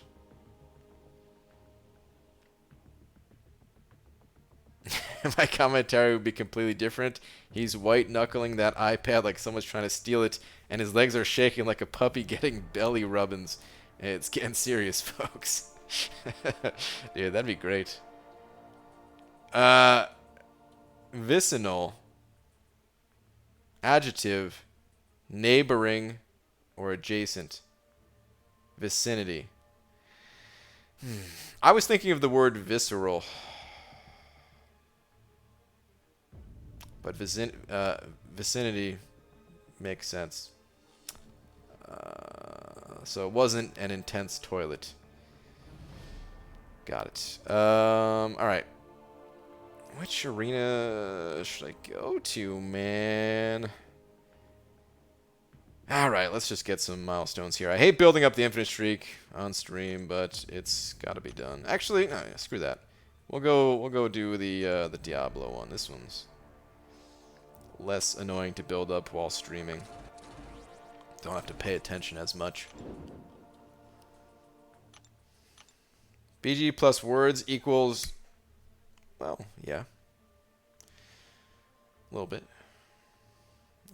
My commentary would be completely different. He's white-knuckling that iPad like someone's trying to steal it, and his legs are shaking like a puppy getting belly rubbins. It's getting serious, folks. Dude, that'd be great. Vicinal. Adjective. Neighboring or adjacent. Vicinity. I was thinking of the word visceral. But vicinity makes sense. So it wasn't an intense toilet. Got it. Alright. Which arena should I go to, man? Alright, let's just get some milestones here. I hate building up the infinite streak on stream, but it's gotta be done. Actually, no, screw that. We'll go do the Diablo one. This one's less annoying to build up while streaming. Don't have to pay attention as much. BG plus words equals, well, yeah. A little bit.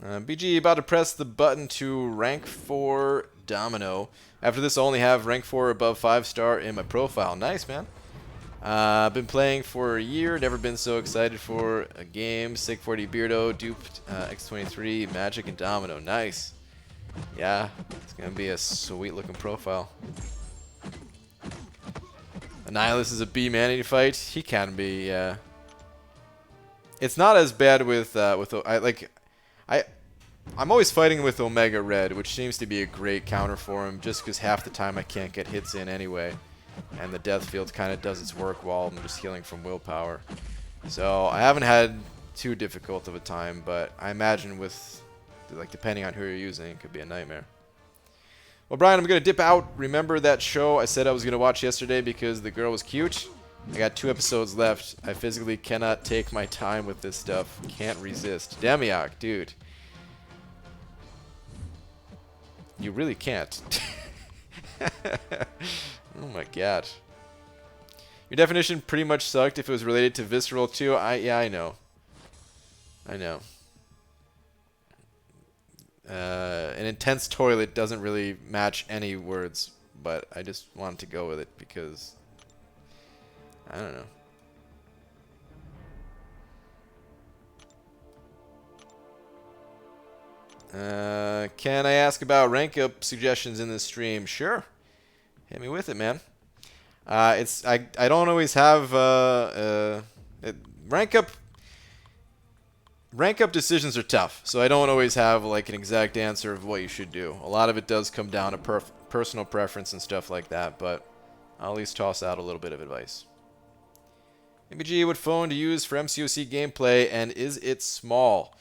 BG about to press the button to rank 4 Domino. After this, I'll only have rank 4 above 5-star in my profile. Nice, man. I've been playing for a year, never been so excited for a game. Sig40 Beardo, duped X23, Magic, and Domino. Nice. Yeah, it's going to be a sweet looking profile. Annihilus is a B-Manny fight. He can be, It's not as bad with I'm always fighting with Omega Red, which seems to be a great counter for him, just because half the time I can't get hits in anyway. And the death field kind of does its work while I'm just healing from willpower. So I haven't had too difficult of a time, but I imagine with, like, depending on who you're using, it could be a nightmare. Well, Brian, I'm going to dip out. Remember that show I said I was going to watch yesterday because the girl was cute? I got 2 episodes left. I physically cannot take my time with this stuff. Can't resist. Demiok, dude. You really can't. Oh my god. Your definition pretty much sucked if it was related to visceral too. Yeah, I know. I know. An intense toilet doesn't really match any words, but I just wanted to go with it because I don't know. Can I ask about rank up suggestions in this stream? Sure. Hit me with it, man. I don't always have rank up decisions are tough, so I don't always have like an exact answer of what you should do. A lot of it does come down to personal preference and stuff like that, but I'll at least toss out a little bit of advice. MBG, what phone to use for MCOC gameplay, and is it small?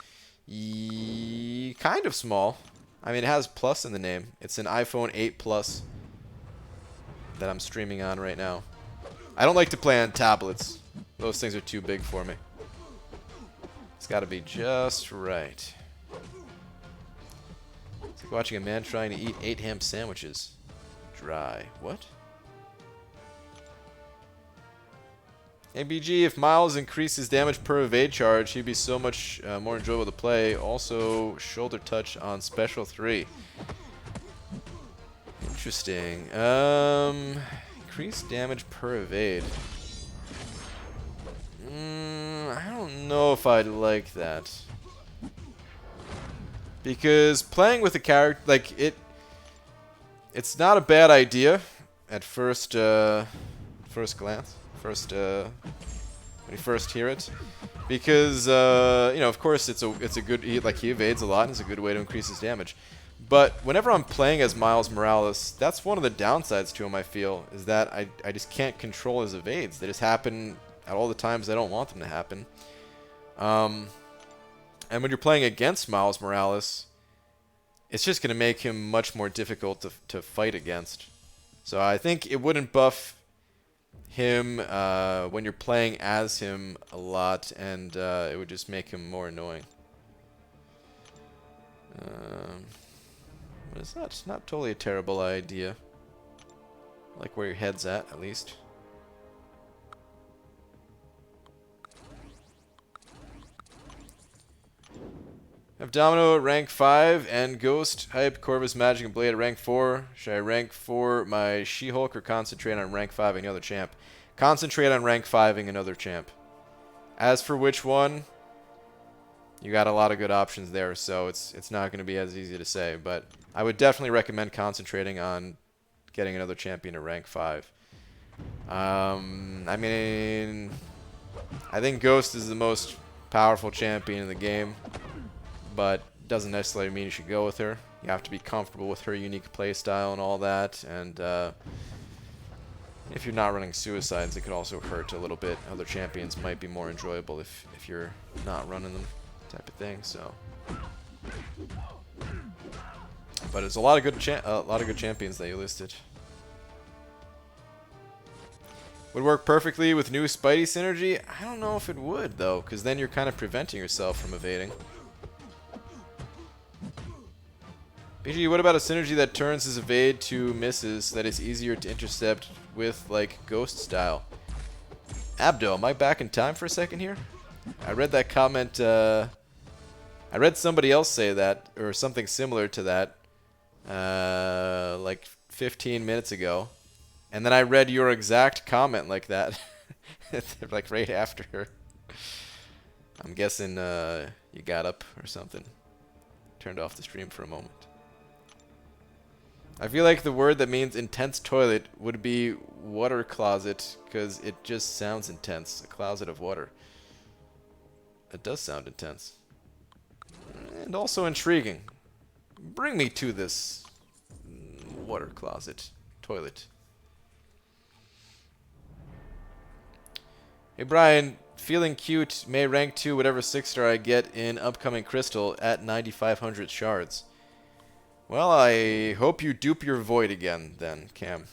Kind of small. I mean, it has plus in the name. It's an iPhone 8 Plus that I'm streaming on right now. I don't like to play on tablets. Those things are too big for me. It's got to be just right. It's like watching a man trying to eat 8 ham sandwiches. Dry. What? ABG, if Miles increases damage per evade charge, he'd be so much more enjoyable to play. Also, shoulder touch on special 3. Interesting. Increased damage per evade. I don't know if I'd like that. Because playing with a character, like, it's not a bad idea at first glance, when you first hear it. Because, you know, of course, it's a good, he evades a lot, and it's a good way to increase his damage. But whenever I'm playing as Miles Morales, that's one of the downsides to him, I feel, is that I just can't control his evades. They just happen at all the times I don't want them to happen. And when you're playing against Miles Morales, it's just going to make him much more difficult to fight against. So I think it wouldn't buff him when you're playing as him a lot, and it would just make him more annoying. But it's not totally a terrible idea. I like where your head's at least. I have Domino at rank 5 and Ghost, Hype, Corvus, Magic, and Blade at rank 4. Should I rank 4 my She-Hulk or concentrate on rank 5 another champ? Concentrate on rank 5ing another champ. As for which one, you got a lot of good options there, so it's not going to be as easy to say. But I would definitely recommend concentrating on getting another champion at rank 5. I mean, I think Ghost is the most powerful champion in the game, but doesn't necessarily mean you should go with her. You have to be comfortable with her unique playstyle and all that, and if you're not running suicides, it could also hurt a little bit. Other champions might be more enjoyable if you're not running them, type of thing. So, but there's a lot of good champions that you listed. Would work perfectly with new Spidey synergy. I don't know if it would though, because then you're kind of preventing yourself from evading. BG, what about a synergy that turns his evade to misses that is easier to intercept with, like, Ghost style? Abdo, am I back in time for a second here? I read that comment, I read somebody else say that, or something similar to that, like 15 minutes ago. And then I read your exact comment like that, like right after. I'm guessing you got up or something. Turned off the stream for a moment. I feel like the word that means intense toilet would be water closet, because it just sounds intense. A closet of water. It does sound intense. And also intriguing. Bring me to this water closet toilet. Hey Brian, feeling cute, may rank 2 whatever 6-star I get in upcoming Crystal at 9,500 shards. Well, I hope you dupe your Void again, then, Cam.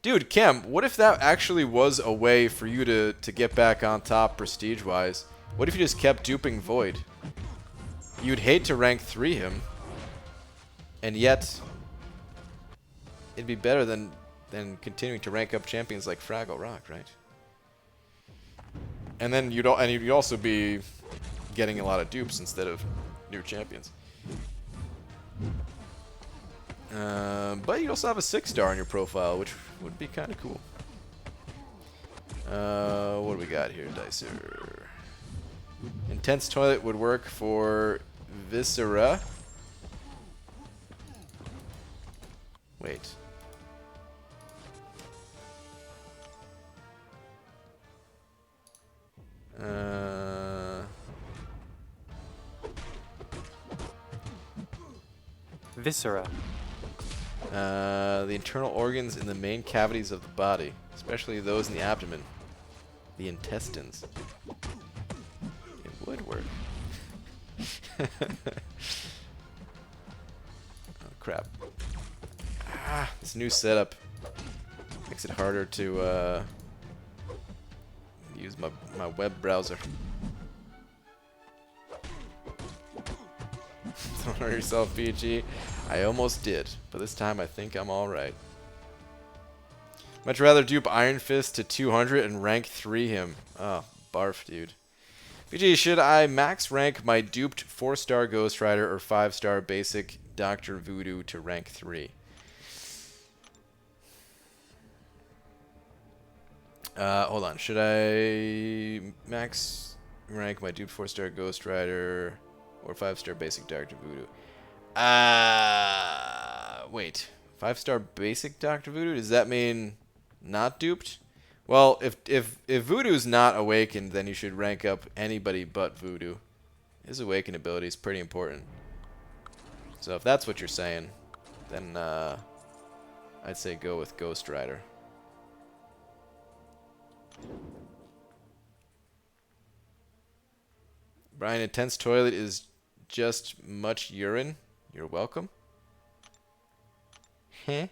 Dude, Cam, what if that actually was a way for you to get back on top prestige-wise? What if you just kept duping Void? You'd hate to rank 3 him, and yet it'd be better than continuing to rank up champions like Fraggle Rock, right? And then you'd also be getting a lot of dupes instead of new champions. But you also have a 6-star on your profile, which would be kind of cool. What do we got here, Dicer? Intense Toilet would work for Viscera. Wait. Viscera. The internal organs in the main cavities of the body, especially those in the abdomen. The intestines. It would work. Oh, crap. Ah, this new setup makes it harder to use my web browser. Don't hurt yourself, PG. I almost did, but this time I think I'm alright. Much rather dupe Iron Fist to 200 and rank 3 him. Oh, barf, dude. PG, should I max rank my duped 4-star Ghost Rider or 5-star basic Dr. Voodoo to rank 3? Hold on. Should I max rank my duped 4-star Ghost Rider or 5-star basic Dr. Voodoo. Wait. 5-star basic Dr. Voodoo? Does that mean not duped? Well, if Voodoo's not awakened, then you should rank up anybody but Voodoo. His awakened ability is pretty important. So if that's what you're saying, then I'd say go with Ghost Rider. Brian, intense toilet is just much urine. You're welcome. Heh.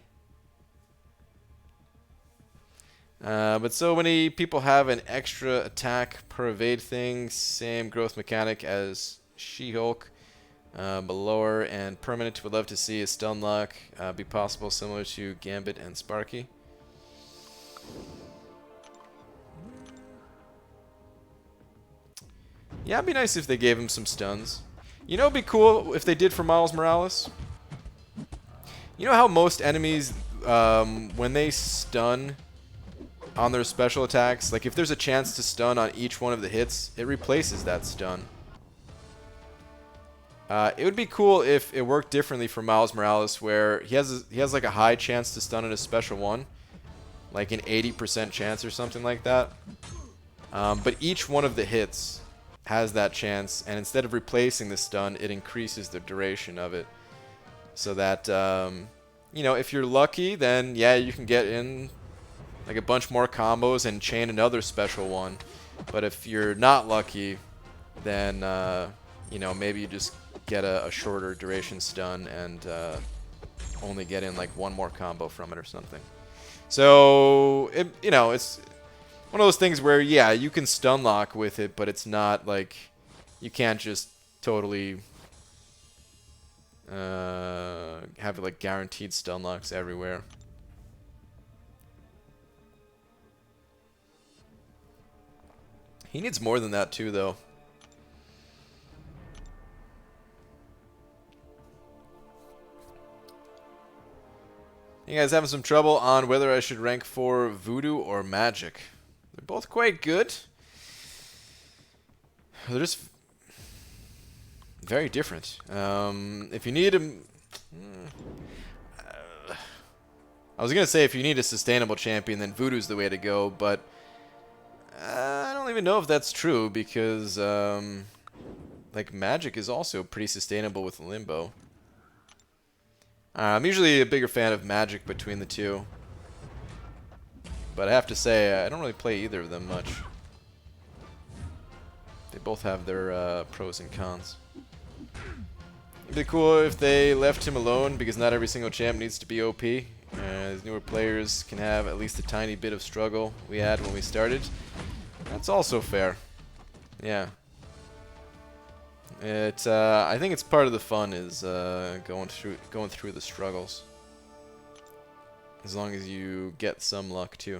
But so many people have an extra attack per evade thing. Same growth mechanic as She-Hulk. But lower and permanent. Would love to see a stun lock be possible, similar to Gambit and Sparky. Yeah, it'd be nice if they gave him some stuns. You know, it'd be cool if they did for Miles Morales. You know how most enemies, when they stun on their special attacks, like if there's a chance to stun on each one of the hits, it replaces that stun. It would be cool if it worked differently for Miles Morales, where he has like a high chance to stun in a special one, like an 80% chance or something like that. But each one of the hits has that chance, and instead of replacing the stun, it increases the duration of it, so that you know, if you're lucky, then yeah, you can get in like a bunch more combos and chain another special one. But if you're not lucky, then you know, maybe you just get a shorter duration stun and only get in like one more combo from it or something. So you know, it's one of those things where, yeah, you can stun lock with it, but it's not like you can't just totally have like guaranteed stun locks everywhere. He needs more than that too, though. You guys having some trouble on whether I should rank for Voodoo or Magic? They're both quite good. They're just very different. If you need a... I was going to say if you need a sustainable champion, then Voodoo's the way to go, but I don't even know if that's true, because like Magic is also pretty sustainable with Limbo. I'm usually a bigger fan of Magic between the two, but I have to say I don't really play either of them much. They both have their pros and cons. It'd be cool if they left him alone, because not every single champ needs to be OP. These newer players can have at least a tiny bit of struggle we had when we started. That's also fair. Yeah. I think it's part of the fun is going through the struggles. As long as you get some luck too.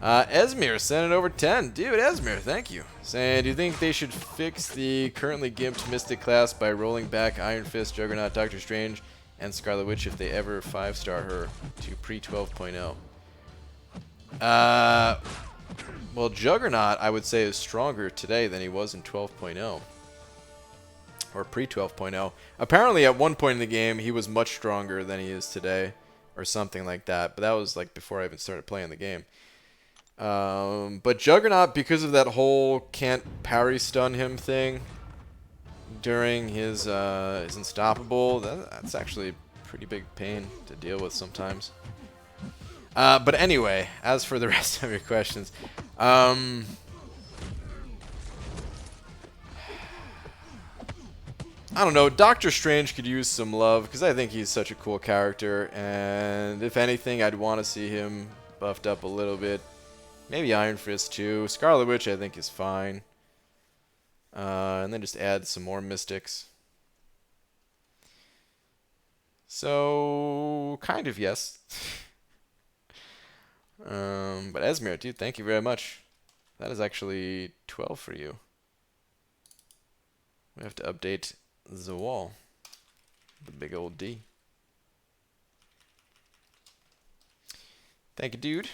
Esmir sent it over 10. Dude, Esmir, thank you. Saying, do you think they should fix the currently gimped Mystic class by rolling back Iron Fist, Juggernaut, Doctor Strange, and Scarlet Witch if they ever 5-star her to pre-12.0? Well, Juggernaut, I would say, is stronger today than he was in 12.0. Or pre-12.0. Apparently, at one point in the game, he was much stronger than he is today. Or something like that. But that was like before I even started playing the game. But Juggernaut, because of that whole can't parry stun him thing during his Unstoppable, that's actually a pretty big pain to deal with sometimes. But anyway, as for the rest of your questions, I don't know, Doctor Strange could use some love, because I think he's such a cool character, and if anything, I'd want to see him buffed up a little bit. Maybe Iron Fist too. Scarlet Witch I think is fine. And then just add some more Mystics. So, kind of yes. But Esmir, dude, thank you very much. That is actually 12 for you. We have to update the wall. The big old D. Thank you, dude.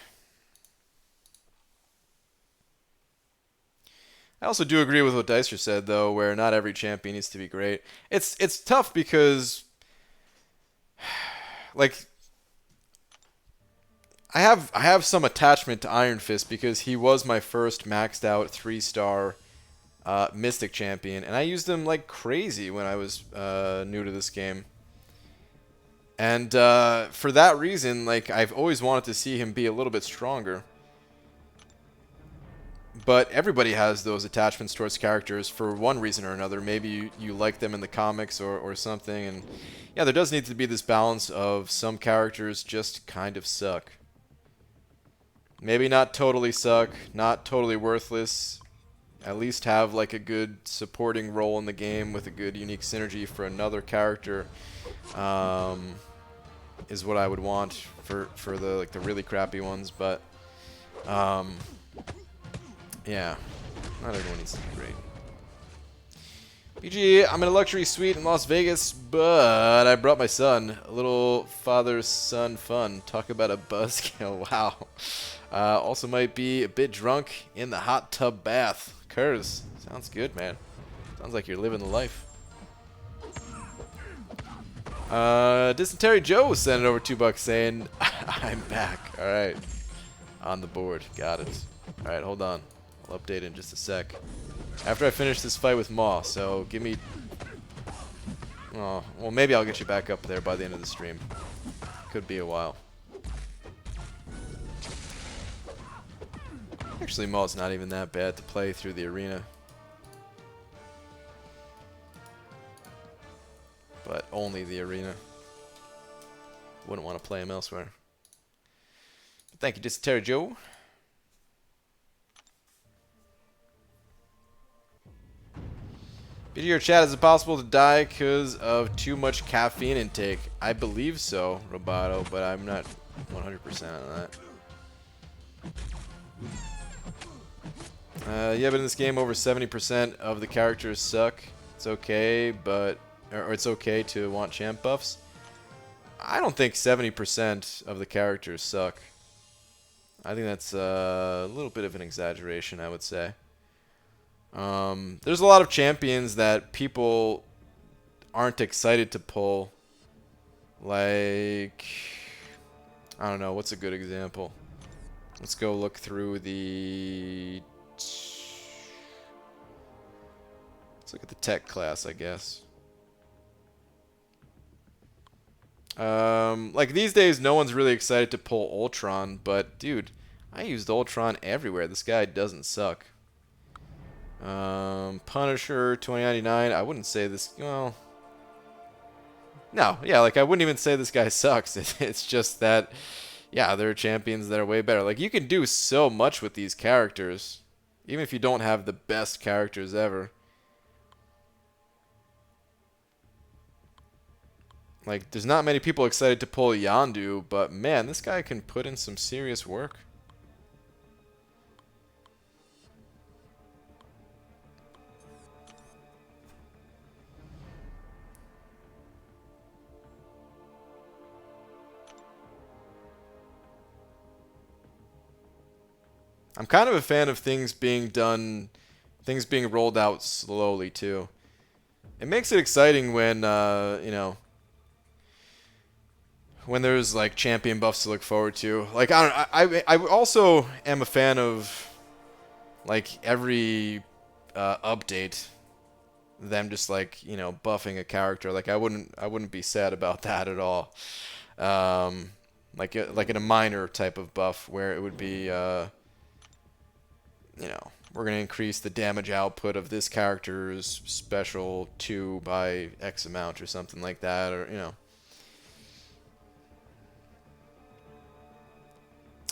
I also do agree with what Dicer said, though, where not every champion needs to be great. It's tough because, like, I have some attachment to Iron Fist because he was my first maxed out 3-star Mystic champion, and I used him like crazy when I was new to this game. And for that reason, like, I've always wanted to see him be a little bit stronger. But everybody has those attachments towards characters for one reason or another. Maybe you like them in the comics or something. And yeah, there does need to be this balance of some characters just kind of suck. Maybe not totally suck, not totally worthless. At least have like a good supporting role in the game with a good unique synergy for another character. Is what I would want for the really crappy ones. But yeah, not everyone needs to be great. PG, I'm in a luxury suite in Las Vegas, but I brought my son. A little father-son fun. Talk about a buzzkill. Wow. Also might be a bit drunk in the hot tub bath. Curse. Sounds good, man. Sounds like you're living the life. Dysentery Joe sent it over $2 saying, I'm back. Alright. On the board. Got it. Alright, hold on. I'll update in just a sec. After I finish this fight with Maw, so give me... Oh, well, maybe I'll get you back up there by the end of the stream. Could be a while. Actually, Maw's not even that bad to play through the arena. But only the arena. Wouldn't want to play him elsewhere. Thank you, Dysentery Joe. Video chat, is it possible to die because of too much caffeine intake? I believe so, Roboto, but I'm not 100% on that. Yeah, but in this game, over 70% of the characters suck. It's okay, but... Or it's okay to want champ buffs. I don't think 70% of the characters suck. I think that's a little bit of an exaggeration, I would say. There's a lot of champions that people aren't excited to pull. Like, I don't know, what's a good example? Let's go look through the... Let's look at the tech class, I guess. Like these days, no one's really excited to pull Ultron, but dude, I used Ultron everywhere. This guy doesn't suck. Punisher 2099. I wouldn't say this. Well, no, yeah, like I wouldn't even say this guy sucks. It's just that, yeah, there are champions that are way better. Like you can do so much with these characters, even if you don't have the best characters ever. Like, there's not many people excited to pull Yondu, but man, this guy can put in some serious work. I'm kind of a fan of things being done, things being rolled out slowly too. It makes it exciting when, you know, when there's like champion buffs to look forward to. Like I also am a fan of like every update, them just like, you know, buffing a character. Like I wouldn't be sad about that at all. Like in a minor type of buff where it would be, you know, we're gonna increase the damage output of this character's special 2 by X amount or something like that, or you know.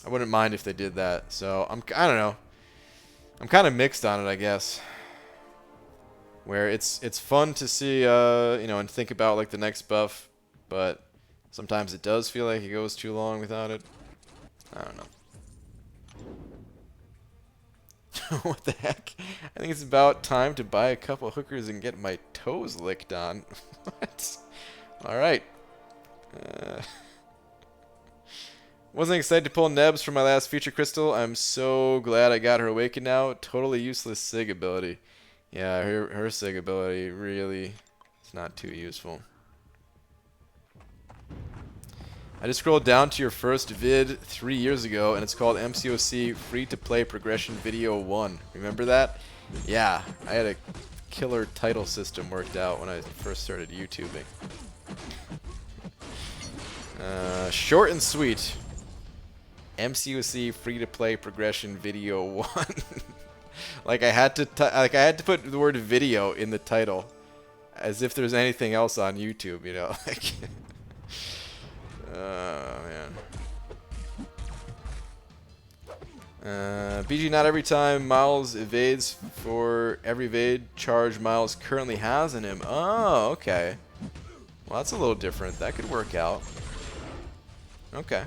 I wouldn't mind if they did that. So I don't know. I'm kind of mixed on it, I guess. Where it's fun to see, you know, and think about like the next buff, but sometimes it does feel like it goes too long without it. I don't know. What the heck? I think it's about time to buy a couple hookers and get my toes licked on. What? All right. Wasn't excited to pull Nebs for my last feature crystal. I'm so glad I got her awakened now. Totally useless Sig ability. Yeah, her Sig ability really is not too useful. I just scrolled down to your first vid 3 years ago, and it's called MCOC Free-to-Play Progression Video 1. Remember that? Yeah, I had a killer title system worked out when I first started YouTubing. Short and sweet. MCOC Free-to-Play Progression Video 1. Like I had to put the word video in the title, as if there's anything else on YouTube, you know? Like. Oh, man. BG, not every time Miles evades for every evade charge Miles currently has in him. Oh, okay. Well, that's a little different. That could work out. Okay.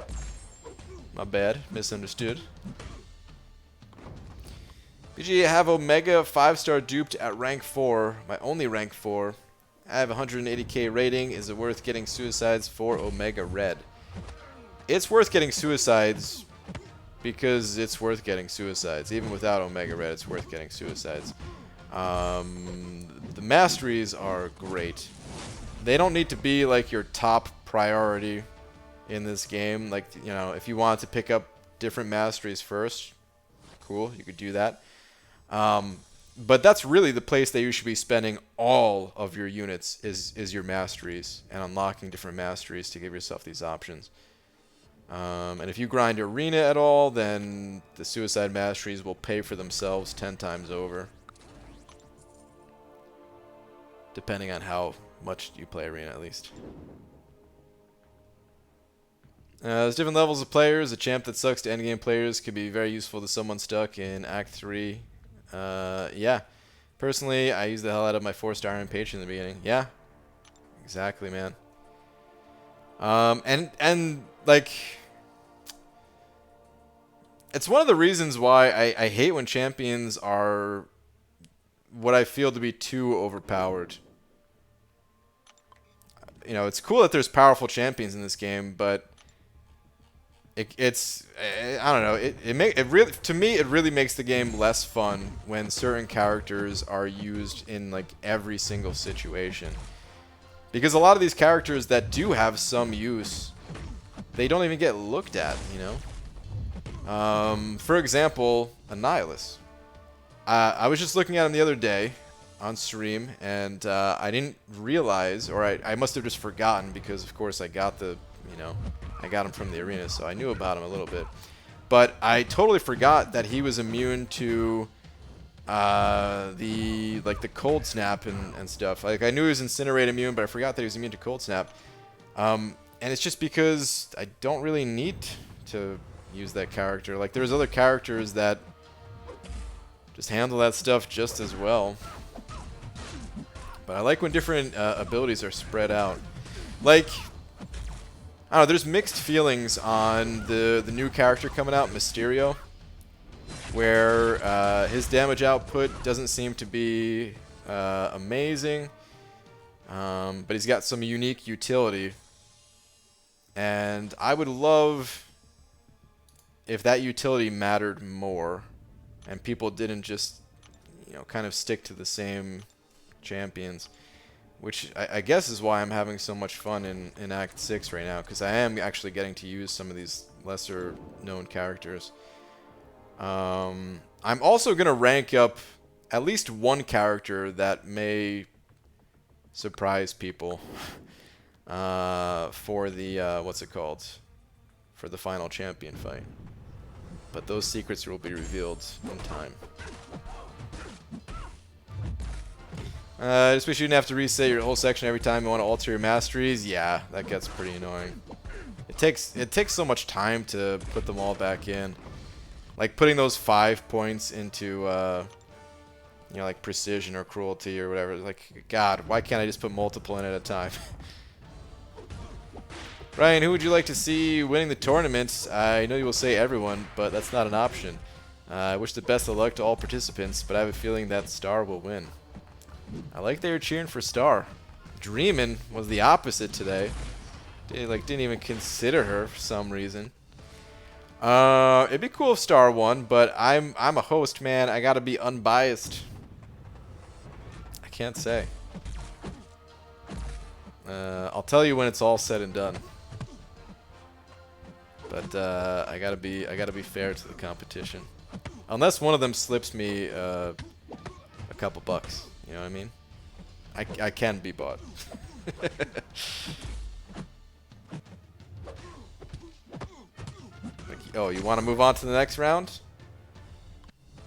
My bad. Misunderstood. BG, I have Omega 5-star duped at rank 4. My only rank 4. I have 180k rating. Is it worth getting suicides for Omega Red? It's worth getting suicides because it's worth getting suicides. Even without Omega Red, it's worth getting suicides. The masteries are great. They don't need to be like your top priority in this game. Like, you know, if you want to pick up different masteries first, cool, you could do that. But that's really the place that you should be spending all of your units is your masteries and unlocking different masteries to give yourself these options. And if you grind arena at all, then the suicide masteries will pay for themselves 10 times over. Depending on how much you play arena, at least. There's different levels of players. A champ that sucks to endgame players could be very useful to someone stuck in Act 3. Yeah. Personally, I use the hell out of my 4-star Iron Patron in the beginning. Yeah. Exactly, man. And like, it's one of the reasons why I hate when champions are what I feel to be too overpowered. You know, it's cool that there's powerful champions in this game, but it's I don't know. It really, to me, it really makes the game less fun when certain characters are used in like every single situation. Because a lot of these characters that do have some use, they don't even get looked at, you know? For example, Annihilus. I was just looking at him the other day on stream, and I didn't realize, or I must have just forgotten, because of course I got the, you know, I got him from the arena, so I knew about him a little bit. But I totally forgot that he was immune to the cold snap and stuff. Like, I knew he was incinerate immune, but I forgot that he was immune to cold snap. And it's just because I don't really need to use that character. Like, there's other characters that just handle that stuff just as well. But I like when different abilities are spread out. Like, I don't know, there's mixed feelings on the new character coming out, Mysterio, where his damage output doesn't seem to be amazing, but he's got some unique utility. And I would love if that utility mattered more, and people didn't just, you know, kind of stick to the same champions. Which I guess is why I'm having so much fun in Act 6 right now, because I am actually getting to use some of these lesser known characters. I'm also going to rank up at least one character that may surprise people for the, what's it called? For the final champion fight. But those secrets will be revealed in time. I just wish you didn't have to reset your whole section every time you want to alter your masteries. Yeah, that gets pretty annoying. It takes so much time to put them all back in. Like putting those 5 points into you know, like precision or cruelty or whatever. Like, God, why can't I just put multiple in at a time? Ryan, who would you like to see winning the tournament? I know you will say everyone, but that's not an option. I wish the best of luck to all participants, but I have a feeling that Star will win. I like that you're cheering for Star. Dreamin' was the opposite today. Didn't even consider her for some reason. It'd be cool if Star won, but I'm a host, man. I gotta be unbiased. I can't say. I'll tell you when it's all said and done. But I gotta be fair to the competition. Unless one of them slips me a couple bucks, you know what I mean? I can be bought. Oh, you want to move on to the next round?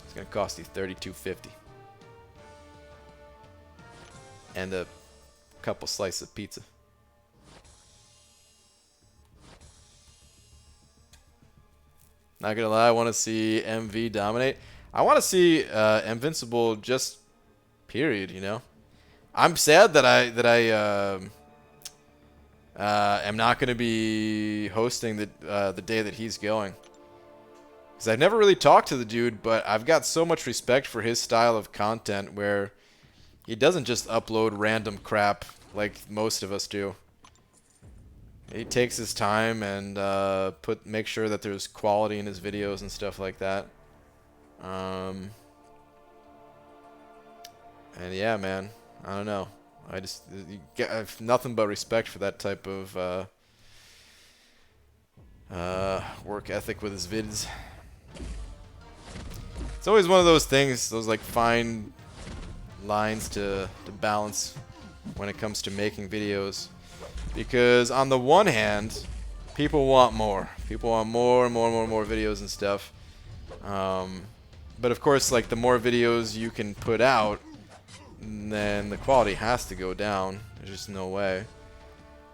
It's gonna cost you $32.50 and a couple slices of pizza. Not gonna lie, I want to see MV dominate. I want to see Invincible just period. You know, I'm sad that I am not gonna be hosting the day that he's going, because I've never really talked to the dude, but I've got so much respect for his style of content where he doesn't just upload random crap like most of us do. He takes his time and make sure that there's quality in his videos and stuff like that. And yeah, man, I don't know. I have nothing but respect for that type of work ethic with his vids. It's always one of those things, those like fine lines to balance when it comes to making videos. Because on the one hand, people want more. People want more and more videos and stuff. But of course, like the more videos you can put out, then the quality has to go down. There's just no way.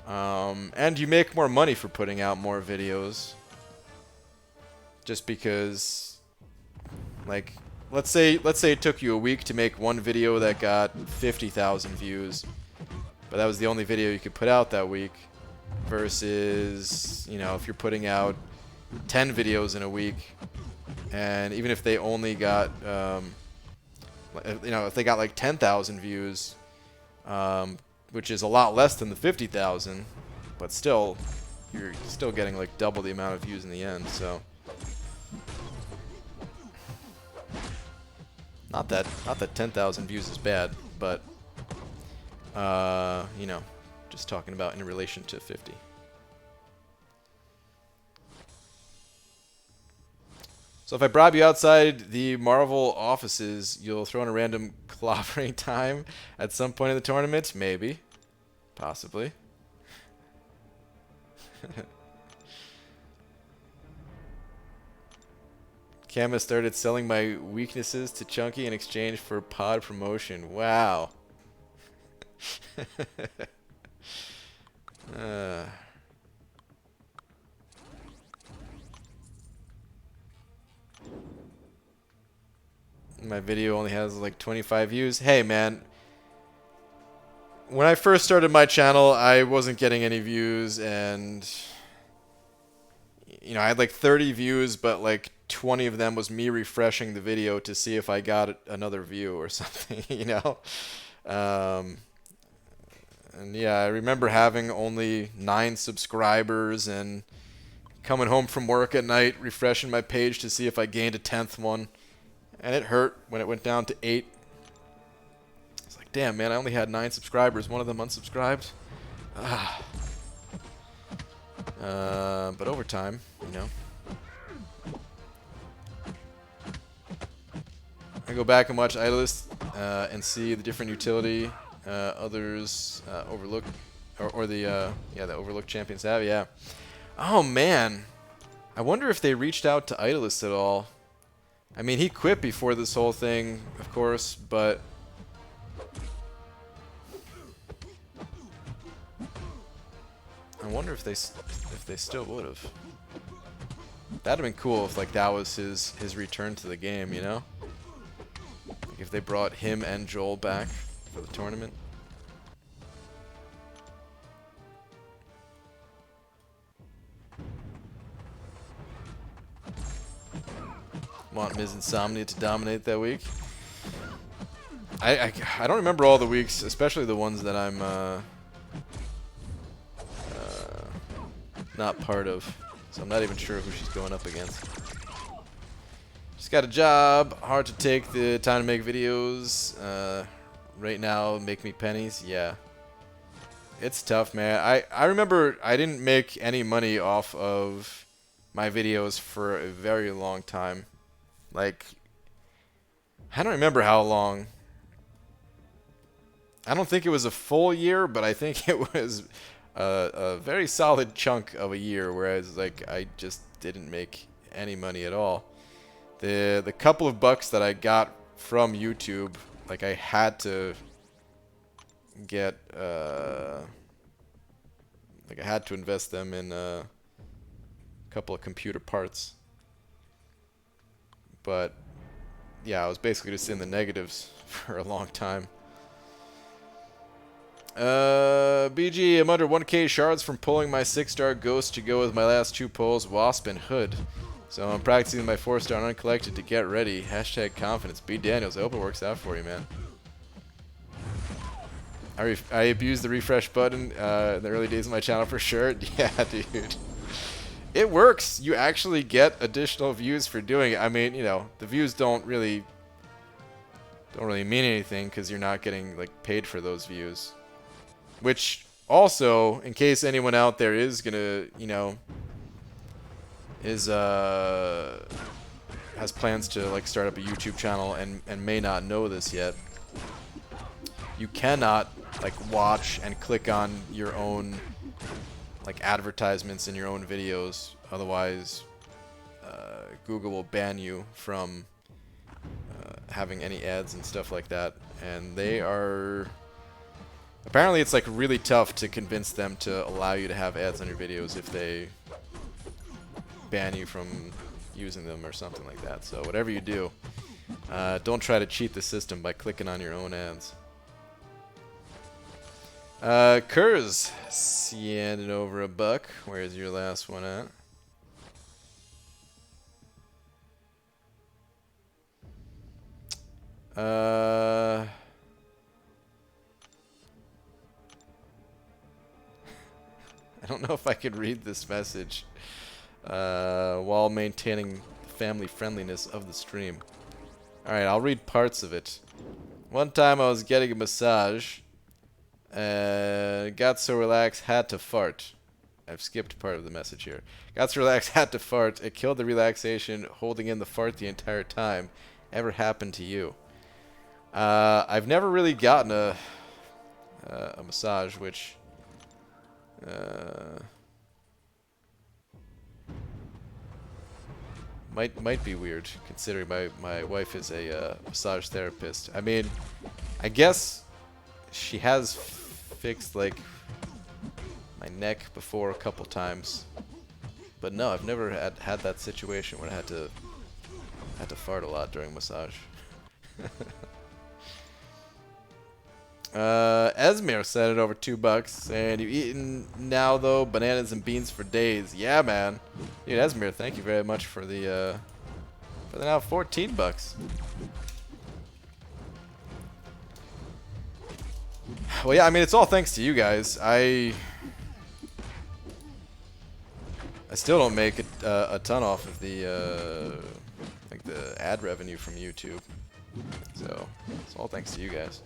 And you make more money for putting out more videos. Just because, like, let's say it took you a week to make one video that got 50,000 views. But that was the only video you could put out that week, versus, you know, if you're putting out 10 videos in a week, and even if they only got, you know, if they got like 10,000 views, which is a lot less than the 50,000, but still, you're still getting like double the amount of views in the end. So, not that 10,000 views is bad, but you know, just talking about in relation to 50. So if I bribe you outside the Marvel offices, you'll throw in a random clobbering time at some point in the tournament? Maybe. Possibly. Cam has started selling my weaknesses to Chunky in exchange for pod promotion. Wow. My video only has like 25 views. Hey man, when I first started my channel, I wasn't getting any views, and you know, I had like 30 views, but like 20 of them was me refreshing the video to see if I got another view or something, you know. And yeah, I remember having only 9 subscribers and coming home from work at night, refreshing my page to see if I gained a 10th one. And it hurt when it went down to 8. It's like, damn, man, I only had 9 subscribers, one of them unsubscribed. But over time, you know. I go back and watch Idolist and see the different utility others overlook, or the overlooked champions have. Yeah. Oh man, I wonder if they reached out to Idolist at all. I mean, he quit before this whole thing, of course, but I wonder if they still would have. That'd have been cool if like that was his return to the game, you know? Like if they brought him and Joel back for the tournament. Want Ms. Insomnia to dominate that week. I don't remember all the weeks, especially the ones that I'm not part of. So I'm not even sure who she's going up against. She's got a job. Hard to take the time to make videos. Right now, make me pennies. Yeah. It's tough, man. I remember I didn't make any money off of my videos for a very long time. Like, I don't remember how long. I don't think it was a full year, but I think it was a very solid chunk of a year, whereas like I just didn't make any money at all. The couple of bucks that I got from YouTube, like I had to get like I had to invest them in a couple of computer parts. But yeah, I was basically just in the negatives for a long time. BG, I'm under 1k shards from pulling my 6-star ghost to go with my last 2 pulls, Wasp and Hood. So I'm practicing my 4-star uncollected to get ready. Hashtag confidence. B Daniels, I hope it works out for you, man. I abused the refresh button in the early days of my channel for sure. Yeah, dude. It works. You actually get additional views for doing it. I mean, you know, the views don't really mean anything because you're not getting like paid for those views. Which also, in case anyone out there is gonna, you know, has plans to like start up a YouTube channel and may not know this yet, you cannot like watch and click on your own like advertisements in your own videos. Otherwise, Google will ban you from having any ads and stuff like that. And they are... Apparently it's like really tough to convince them to allow you to have ads on your videos if they ban you from using them or something like that. So whatever you do, don't try to cheat the system by clicking on your own ads. Kurz, handing over a buck. Where's your last one at? I don't know if I could read this message while maintaining the family friendliness of the stream. Alright, I'll read parts of it. One time I was getting a massage. Got so relaxed, had to fart. I've skipped part of the message here. Got so relaxed, had to fart. It killed the relaxation, holding in the fart the entire time. Ever happened to you? I've never really gotten a massage, which... might be weird, considering my wife is a massage therapist. I mean, I guess she has fixed like my neck before a couple times, but no, I've never had that situation where I had to fart a lot during massage. Esmir sent it over $2, and you've eaten now though bananas and beans for days. Yeah, man. Dude, Esmir, thank you very much for the now $14. Well, yeah, I mean, it's all thanks to you guys. I still don't make a ton off of the like the ad revenue from YouTube, so it's all thanks to you guys.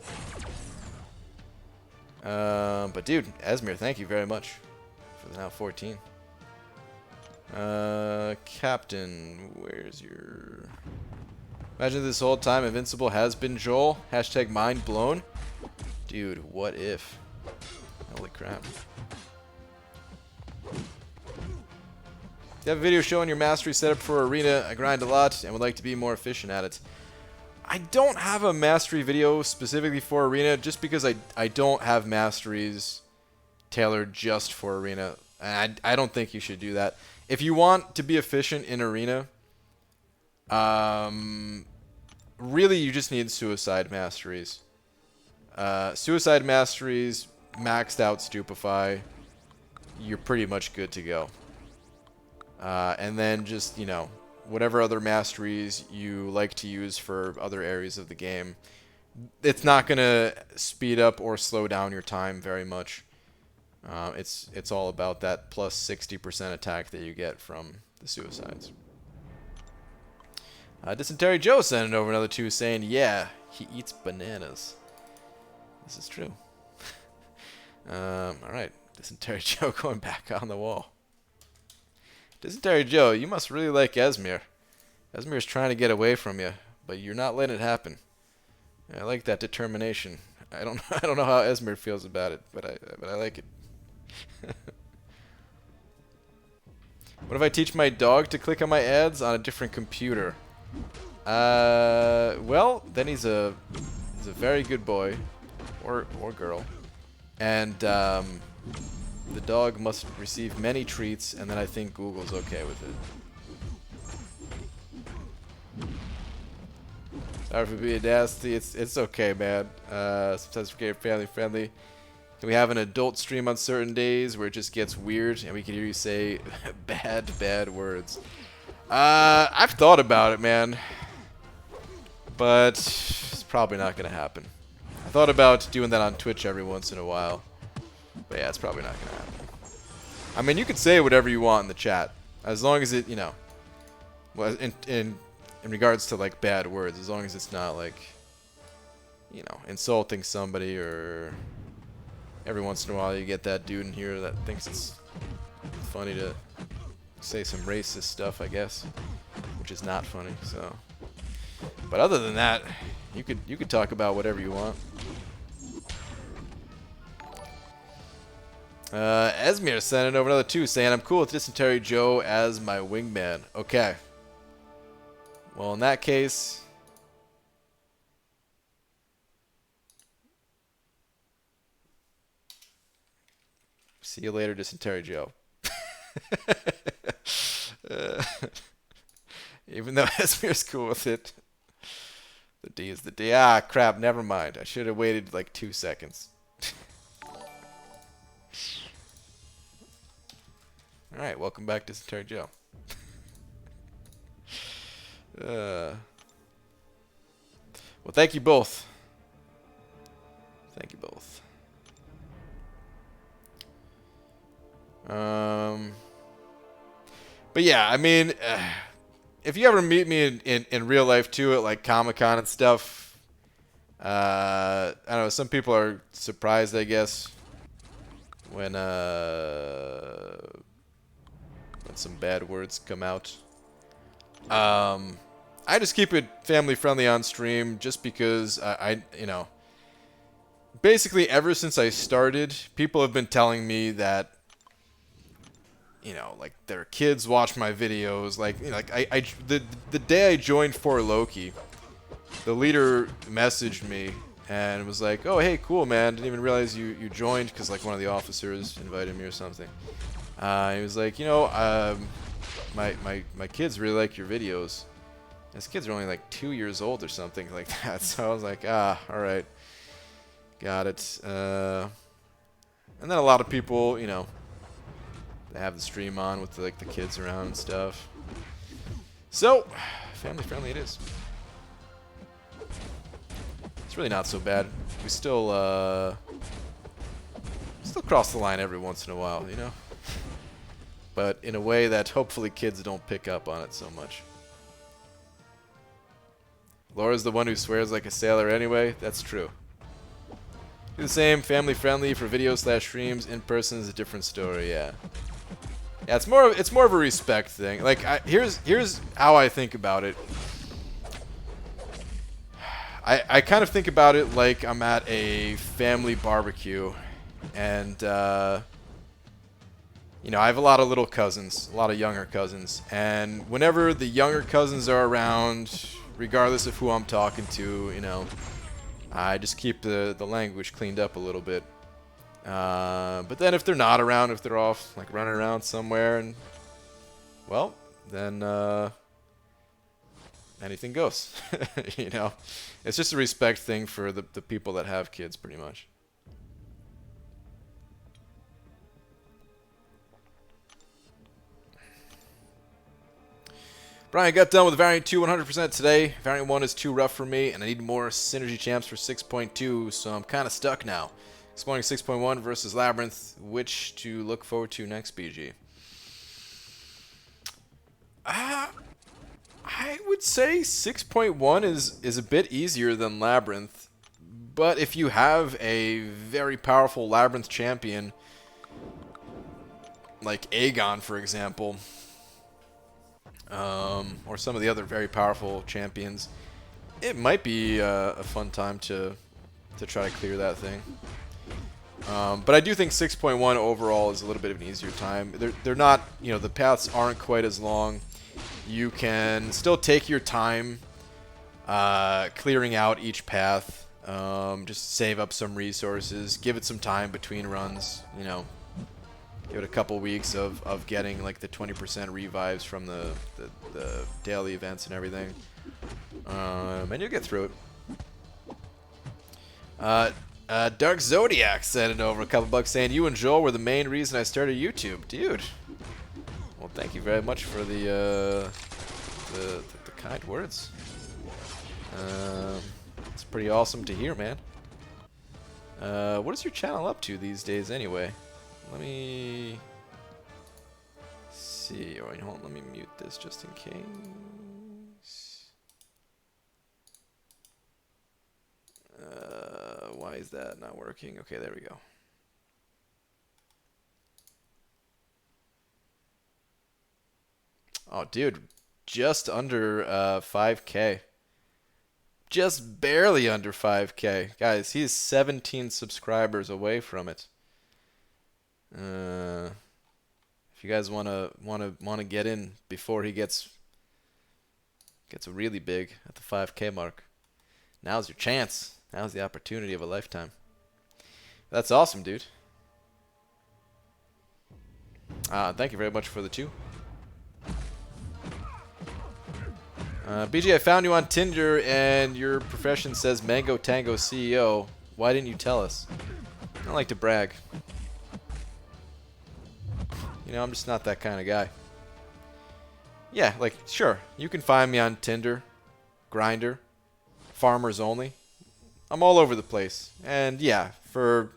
But dude, Esmir, thank you very much for the now 14. Captain, where's your... Imagine this whole time Invincible has been Joel. Hashtag mind blown. Dude, what if? Holy crap. You have a video showing your mastery setup for Arena. I grind a lot and would like to be more efficient at it. I don't have a mastery video specifically for Arena just because I don't have masteries tailored just for Arena. And I don't think you should do that. If you want to be efficient in Arena, really you just need suicide masteries. Suicide masteries, maxed out Stupefy, you're pretty much good to go. And then just, you know, whatever other masteries you like to use for other areas of the game. It's not going to speed up or slow down your time very much. It's all about that plus 60% attack that you get from the suicides. Dysentery Joe sending over another 2 saying, yeah, he eats bananas. This is true. Alright, Dysentery Joe going back on the wall. Dysentery Joe, you must really like Esmir. Esmir's trying to get away from you, but you're not letting it happen. I like that determination. I don't know how Esmir feels about it, but I like it. What if I teach my dog to click on my ads on a different computer? Well, then he's a very good boy, or girl, and the dog must receive many treats, and then I think Google's okay with it. Sorry for being nasty. It's okay, man. Sometimes we're getting family friendly. Can we have an adult stream on certain days where it just gets weird and we can hear you say bad words? I've thought about it, man, but it's probably not gonna happen. I thought about doing that on Twitch every once in a while, but yeah, it's probably not gonna happen. I mean, you can say whatever you want in the chat, as long as it, you know, well, in regards to like bad words, as long as it's not like, you know, insulting somebody, or every once in a while you get that dude in here that thinks it's funny to say some racist stuff, I guess, which is not funny. So, but other than that, you could talk about whatever you want. Esmir sending over another 2 saying, I'm cool with Dysentery Joe as my wingman. Okay. Well, in that case, see you later, Dysentery Joe. Even though Esmir's cool with it. The D is the D. Ah, crap, never mind. I should have waited like 2 seconds. Alright, welcome back, Dysentery Joe. Well, thank you both. Thank you both. But yeah, I mean, if you ever meet me in real life too, at like Comic-Con and stuff, I don't know, some people are surprised, I guess, when some bad words come out. I just keep it family friendly on stream just because I you know, basically ever since I started, people have been telling me that, you know, like their kids watch my videos. Like, you know, like the day I joined For Loki, the leader messaged me and was like, "Oh, hey, cool, man. Didn't even realize you joined," because like one of the officers invited me or something. He was like, "You know, my kids really like your videos." His kids are only like 2 years old or something like that. So I was like, ah, all right, got it. And then a lot of people, you know, they have the stream on with like the kids around and stuff. So, family friendly it is. It's really not so bad. We still cross the line every once in a while, you know? But in a way that hopefully kids don't pick up on it so much. Laura's the one who swears like a sailor anyway. That's true. Do the same, family friendly for videos/streams. In person is a different story, yeah. Yeah, it's more of a respect thing. Like, here's how I think about it. I kind of think about it like I'm at a family barbecue, and you know, I have a lot of little cousins, a lot of younger cousins, and whenever the younger cousins are around, regardless of who I'm talking to, you know, I just keep the language cleaned up a little bit. But then if they're not around, if they're off, like running around somewhere, and, well, then anything goes. You know, it's just a respect thing for the people that have kids, pretty much. Brian got done with Variant 2 100% today. Variant 1 is too rough for me, and I need more Synergy Champs for 6.2, so I'm kind of stuck now. Exploring 6.1 versus Labyrinth. Which to look forward to next, BG? I would say 6.1 is a bit easier than Labyrinth. But if you have a very powerful Labyrinth champion, like Aegon, for example, or some of the other very powerful champions, it might be a fun time to try to clear that thing. But I do think 6.1 overall is a little bit of an easier time. They're not, you know, the paths aren't quite as long. You can still take your time clearing out each path. Just save up some resources, give it some time between runs, you know. Give it a couple weeks of getting like the 20% revives from the daily events and everything. And you'll get through it. Dark Zodiac sent it over a couple bucks saying, "You and Joel were the main reason I started YouTube." Dude. Well, thank you very much for the kind words. It's pretty awesome to hear, man. What is your channel up to these days anyway? Let me see. Or hold on, let me mute this just in case. Why is that not working? Okay, there we go. Oh, dude, just under 5K. Just barely under 5K. Guys, he's 17 subscribers away from it. If you guys wanna get in before he gets really big at the 5K mark, now's your chance. Now's the opportunity of a lifetime. That's awesome, dude. Thank you very much for the 2. BG, I found you on Tinder and your profession says Mango Tango CEO. Why didn't you tell us? I don't like to brag. You know, I'm just not that kind of guy. Yeah, like, sure, you can find me on Tinder, Grindr, Farmers Only. I'm all over the place. And yeah, for,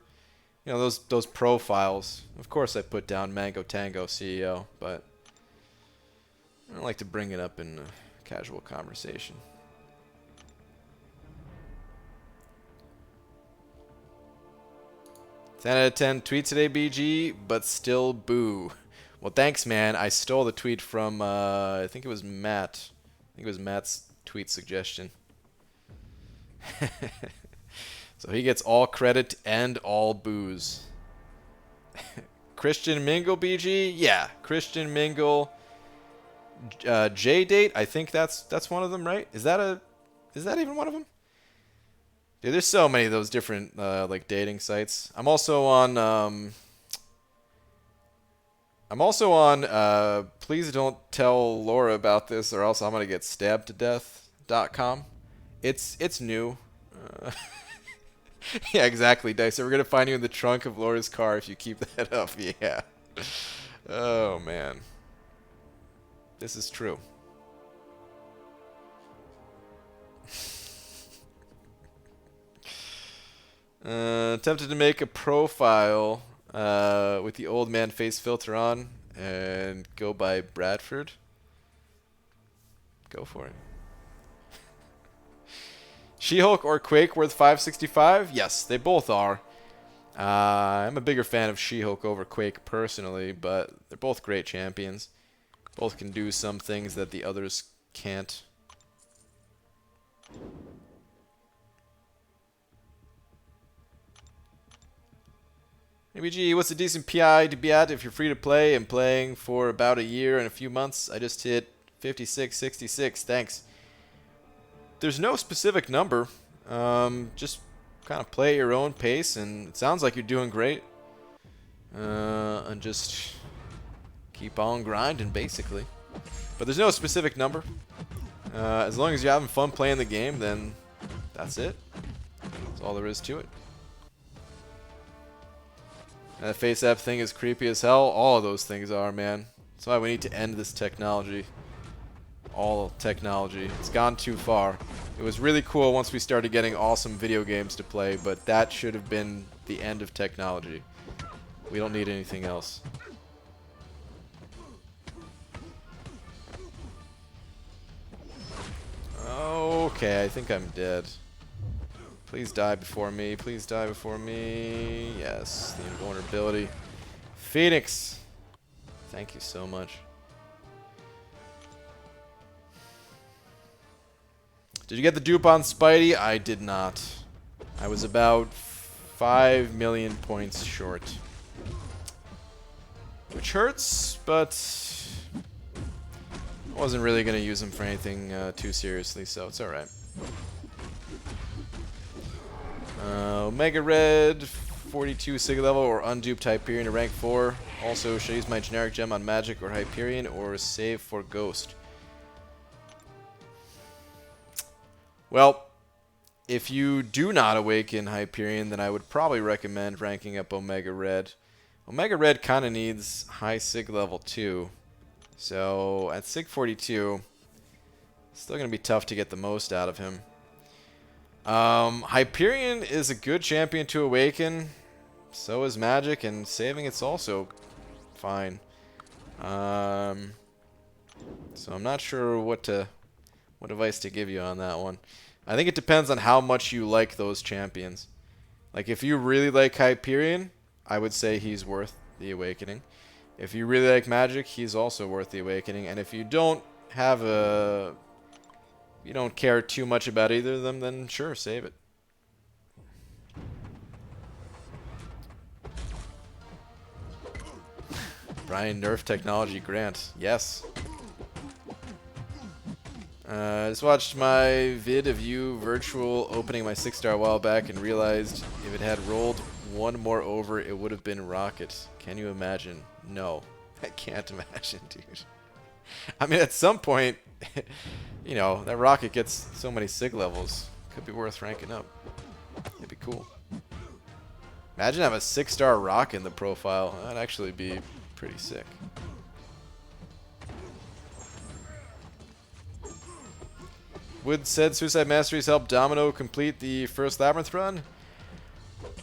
you know, those profiles, of course I put down Mango Tango CEO, but I don't like to bring it up in a casual conversation. Ten out of 10 tweets today, BG, but still boo. Well, thanks, man. I stole the tweet from, I think it was Matt. I think it was Matt's tweet suggestion. So he gets all credit and all boos. Christian Mingle, BG? Yeah, Christian Mingle. J-Date, I think that's one of them, right? Is that even one of them? Dude, there's so many of those different like dating sites. I'm also on please don't tell Laura about this or else I'm gonna get stabbed to death.com. It's new. Yeah, exactly, Dicer. We're gonna find you in the trunk of Laura's car if you keep that up. Yeah. Oh man. This is true. Attempted to make a profile with the old man face filter on and go by Bradford. Go for it. She-Hulk or Quake worth 565? Yes, they both are. I'm a bigger fan of She-Hulk over Quake personally, but they're both great champions. Both can do some things that the others can't. ABG, what's a decent PI to be at if you're free to play and playing for about a year and a few months? I just hit 56.66. Thanks. There's no specific number. Just kind of play at your own pace, and it sounds like you're doing great. And just keep on grinding, basically. But there's no specific number. As long as you're having fun playing the game, then that's it. That's all there is to it. And the face app thing is creepy as hell. All of those things are, man. That's why we need to end this technology. All technology. It's gone too far. It was really cool once we started getting awesome video games to play, but that should have been the end of technology. We don't need anything else. Okay, I think I'm dead. Please die before me. Please die before me. Yes, the invulnerability. Phoenix! Thank you so much. Did you get the dupe on Spidey? I did not. I was about 5 million points short. Which hurts, but I wasn't really going to use him for anything too seriously, so it's alright. Omega Red, 42 Sig level or unduped Hyperion to rank 4. Also, should I use my generic gem on Magic or Hyperion or save for Ghost? Well, if you do not awaken Hyperion, then I would probably recommend ranking up Omega Red. Omega Red kind of needs high Sig level too. So at Sig 42, still going to be tough to get the most out of him. Hyperion is a good champion to awaken. So is Magic, and saving it's also fine. So I'm not sure what advice to give you on that one. I think it depends on how much you like those champions. Like, if you really like Hyperion, I would say he's worth the awakening. If you really like Magic, he's also worth the awakening. And if you don't you don't care too much about either of them, then sure, save it. Brian, nerf technology grant. Yes. I just watched my vid of you virtual opening my 6-star a while back and realized if it had rolled one more over, it would have been Rocket. Can you imagine? No. I can't imagine, dude. I mean, at some point, you know, that Rocket gets so many Sig levels. Could be worth ranking up. It'd be cool. Imagine having a 6-star Rocket in the profile. That'd actually be pretty sick. Would said Suicide Masteries help Domino complete the first Labyrinth run?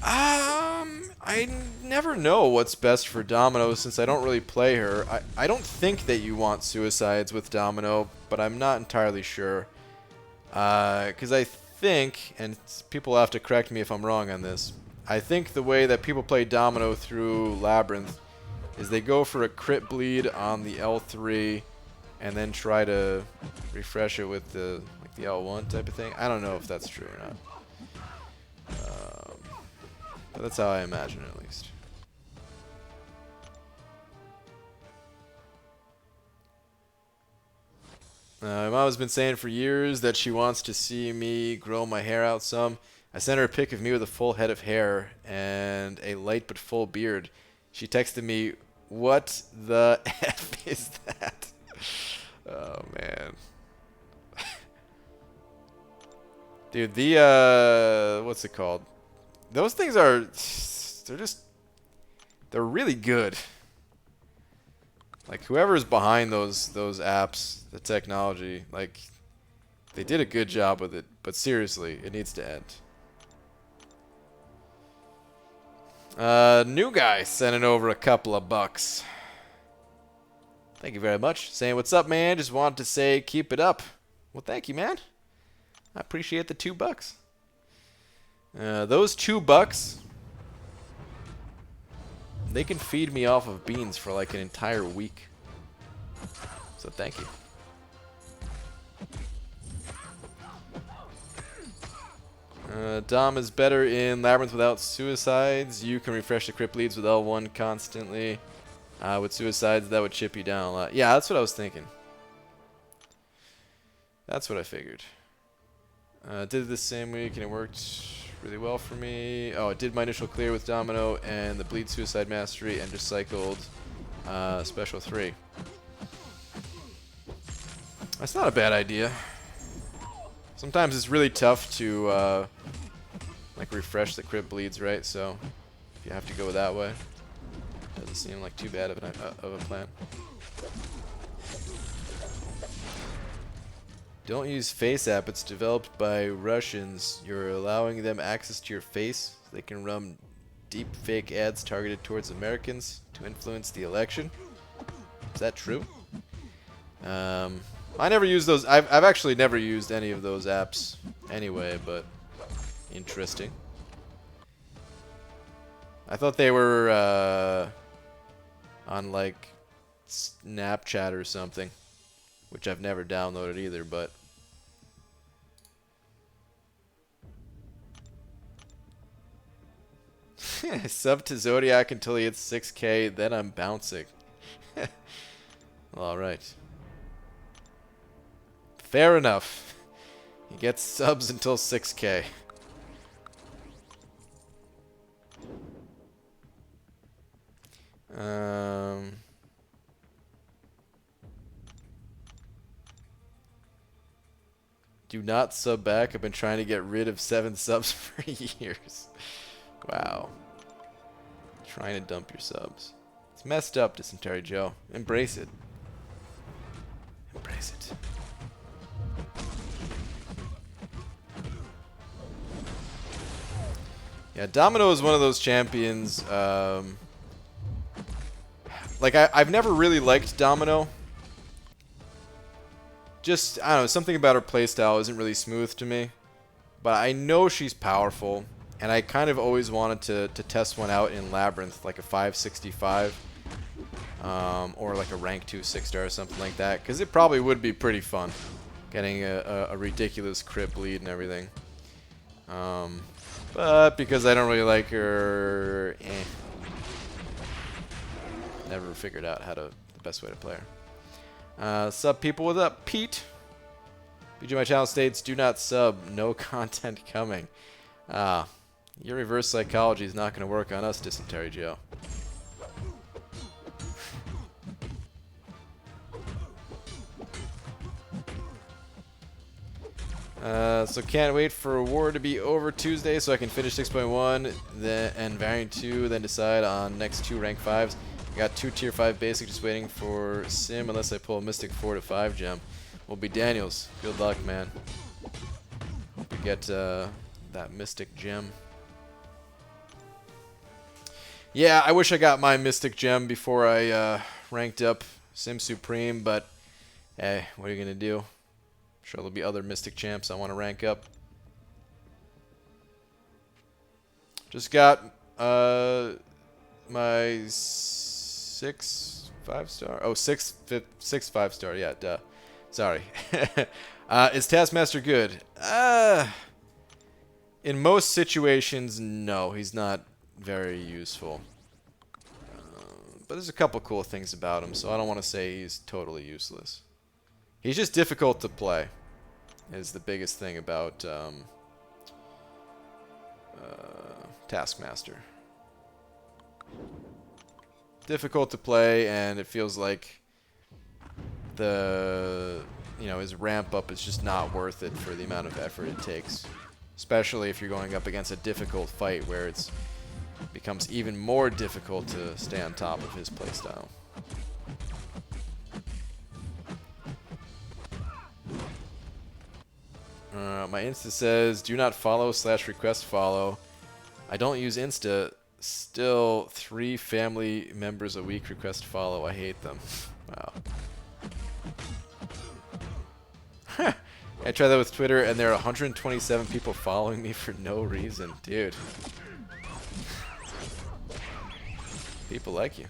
I never know what's best for Domino since I don't really play her. I don't think that you want Suicides with Domino, but I'm not entirely sure. Because I think, and people have to correct me if I'm wrong on this, I think the way that people play Domino through Labyrinth is they go for a crit bleed on the L3 and then try to refresh it with the L1 type of thing. I don't know if that's true or not. But that's how I imagine it, at least. My mom has been saying for years that she wants to see me grow my hair out some. I sent her a pic of me with a full head of hair and a light but full beard. She texted me, "What the F is that?" Oh, man. Dude, what's it called? Those things are, they're really good. Like, whoever's behind those apps, the technology, like, they did a good job with it. But seriously, it needs to end. New guy sending over a couple of bucks. Thank you very much. Saying, "What's up, man? Just wanted to say, keep it up." Well, thank you, man. I appreciate the $2. Those $2, they can feed me off of beans for like an entire week. So thank you. Dom is better in Labyrinth without Suicides. You can refresh the crit bleeds with L1 constantly. With Suicides, that would chip you down a lot. Yeah, that's what I was thinking. That's what I figured. Did it this same week and it worked really well for me. Oh, I did my initial clear with Domino and the Bleed Suicide Mastery and just cycled Special 3. That's not a bad idea. Sometimes it's really tough to like refresh the crit bleeds, right? So if you have to go that way, doesn't seem like too bad of a plan. Don't use Face app. It's developed by Russians. You're allowing them access to your face so they can run deep fake ads targeted towards Americans to influence the election. Is that true? I never use those. I've actually never used any of those apps anyway, but interesting. I thought they were on like Snapchat or something, which I've never downloaded either, but sub to Zodiac until he hits 6K, then I'm bouncing. Well, alright. Fair enough. He gets subs until 6K. Do not sub back. I've been trying to get rid of 7 subs for years. Wow. Trying to dump your subs. It's messed up, Dysentery Joe. Embrace it. Embrace it. Yeah, Domino is one of those champions. Like, I've never really liked Domino. Just, I don't know, something about her playstyle isn't really smooth to me. But I know she's powerful. And I kind of always wanted to test one out in Labyrinth, like a 565. Or like a rank 2 6-star or something like that. Because it probably would be pretty fun. Getting a ridiculous crit bleed and everything. But because I don't really like her, never figured out the best way to play her. Sub people, what's up, Pete? BGMI channel states, do not sub, no content coming. Your reverse psychology is not going to work on us, Dysentery Joe. So can't wait for war to be over Tuesday so I can finish 6.1 and variant 2, then decide on next 2 rank 5s. I got 2 tier 5 basic, just waiting for sim unless I pull a mystic 4 to 5 gem. Will be Daniels. Good luck, man. Hope you get that mystic gem. Yeah, I wish I got my mystic gem before I ranked up Sim Supreme, but hey, what are you gonna do? Sure, there'll be other Mystic champs I want to rank up. Just got my 6 5-star. Oh, 6 5-star. Yeah, duh. Sorry. Is Taskmaster good? In most situations, no. He's not very useful. But there's a couple cool things about him, so I don't want to say he's totally useless. He's just difficult to play. Is the biggest thing about Taskmaster. Difficult to play, and it feels like his ramp up is just not worth it for the amount of effort it takes. Especially if you're going up against a difficult fight where it becomes even more difficult to stay on top of his playstyle. My Insta says, do not follow / request follow. I don't use Insta. Still, 3 family members a week request follow. I hate them. Wow. I tried that with Twitter, and there are 127 people following me for no reason. Dude. People like you.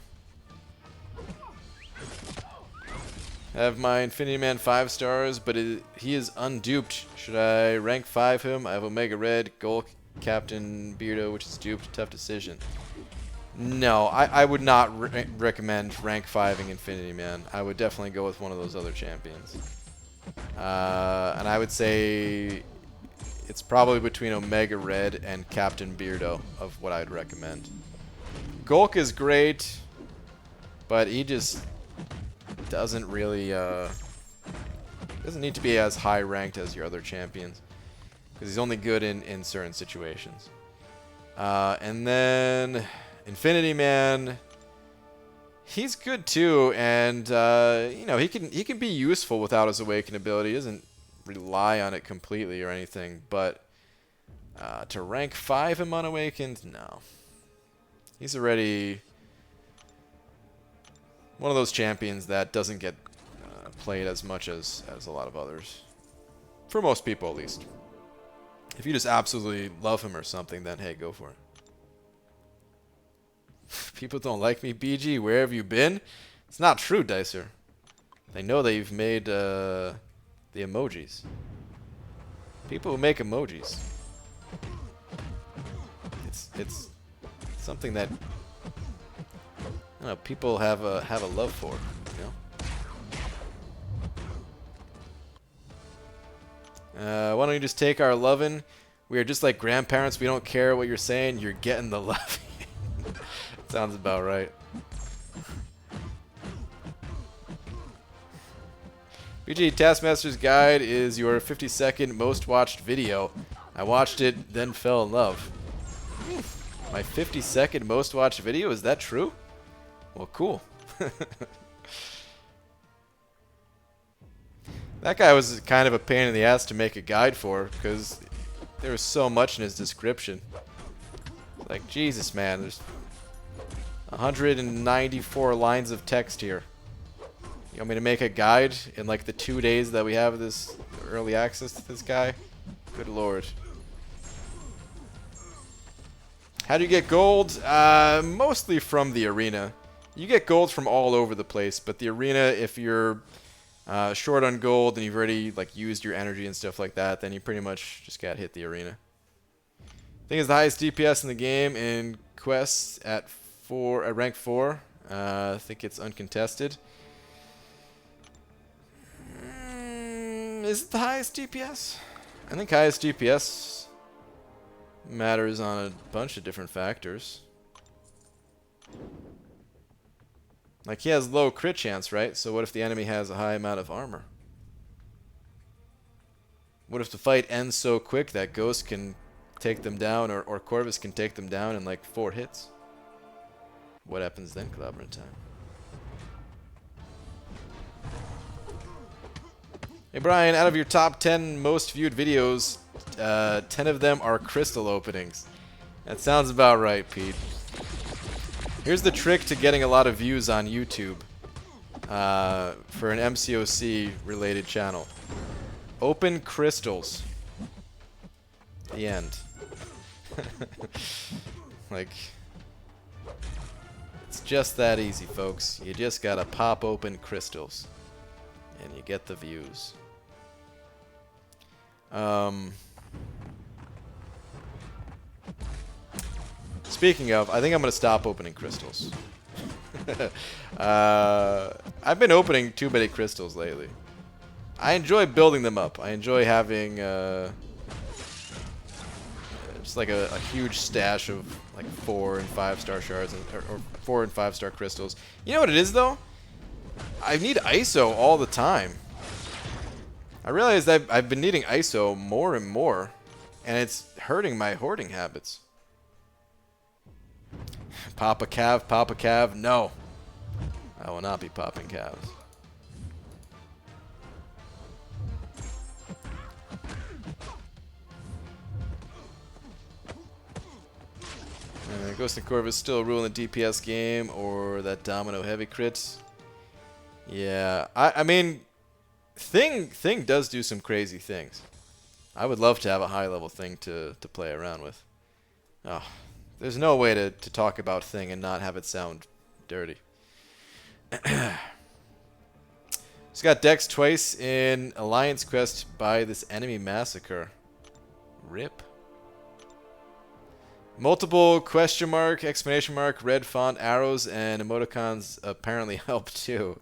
I have my Infinity Man 5 stars, but he is unduped. Should I rank 5 him? I have Omega Red, Gold Captain Beardo, which is duped. Tough decision. No, I would not recommend rank 5ing Infinity Man. I would definitely go with one of those other champions. And I would say it's probably between Omega Red and Captain Beardo of what I'd recommend. Golk is great, but he just doesn't really doesn't need to be as high ranked as your other champions because he's only good in certain situations. And then Infinity Man, he's good too, and he can be useful without his Awaken ability. He doesn't rely on it completely or anything, but to rank 5 him unawakened, no. He's already one of those champions that doesn't get played as much as a lot of others. For most people, at least. If you just absolutely love him or something, then hey, go for it. People don't like me, BG. Where have you been? It's not true, Dicer. They know that you've made the emojis. People who make emojis. It's something that I don't know, people have a love for, you know? Why don't you just take our lovin'? We are just like grandparents. We don't care what you're saying. You're getting the love. Sounds about right. BG, Taskmaster's Guide is your 50-second most watched video. I watched it, then fell in love. My 50-second most watched video? Is that true? Well, cool. That guy was kind of a pain in the ass to make a guide for, because there was so much in his description. Like, Jesus, man, there's 194 lines of text here. You want me to make a guide in like the 2 days that we have this early access to this guy? Good lord. How do you get gold? Mostly from the arena. You get gold from all over the place, but the arena, if you're short on gold and you've already like used your energy and stuff like that, then you pretty much just gotta hit the arena. I think it's the highest DPS in the game in quests at rank 4. I think it's uncontested. Is it the highest DPS? I think highest DPS matters on a bunch of different factors. Like, he has low crit chance, right? So what if the enemy has a high amount of armor? What if the fight ends so quick that Ghost can take them down, or Corvus can take them down in like 4 hits? What happens then, Collaborative time? Hey Brian, out of your top 10 most viewed videos, 10 of them are crystal openings. That sounds about right, Pete. Here's the trick to getting a lot of views on YouTube for an MCOC related channel. Open crystals. The end. Like, it's just that easy, folks. You just gotta pop open crystals and you get the views. Speaking of, I think I'm going to stop opening crystals. I've been opening too many crystals lately. I enjoy building them up. I enjoy having just like a huge stash of like 4 and 5 star shards, or 4 and 5 star crystals. You know what it is though? I need ISO all the time. I realized I've been needing ISO more and more, and it's hurting my hoarding habits. Pop a cav, no. I will not be popping calves. Ghost and Corvus still ruling the DPS game, or that Domino heavy crit. Yeah, I mean, Thing does do some crazy things. I would love to have a high level Thing to play around with. Oh, there's no way to talk about Thing and not have it sound dirty. Just got Dex twice in Alliance Quest by this enemy massacre. RIP. Multiple question mark, exclamation mark, red font, arrows, and emoticons apparently help too.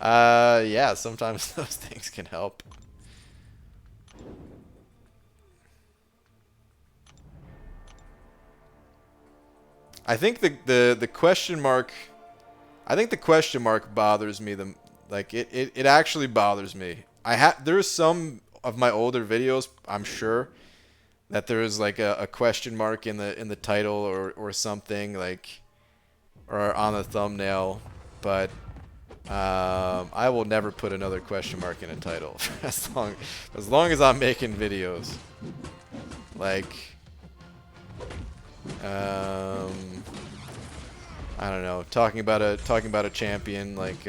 Yeah, sometimes those things can help. I think the question mark, I think the question mark bothers me. Like it actually bothers me. There's some of my older videos, I'm sure, that there's like a question mark in the title or something, like, or on the thumbnail, but I will never put another question mark in a title as long as I'm making videos. Like, I don't know, talking about a champion like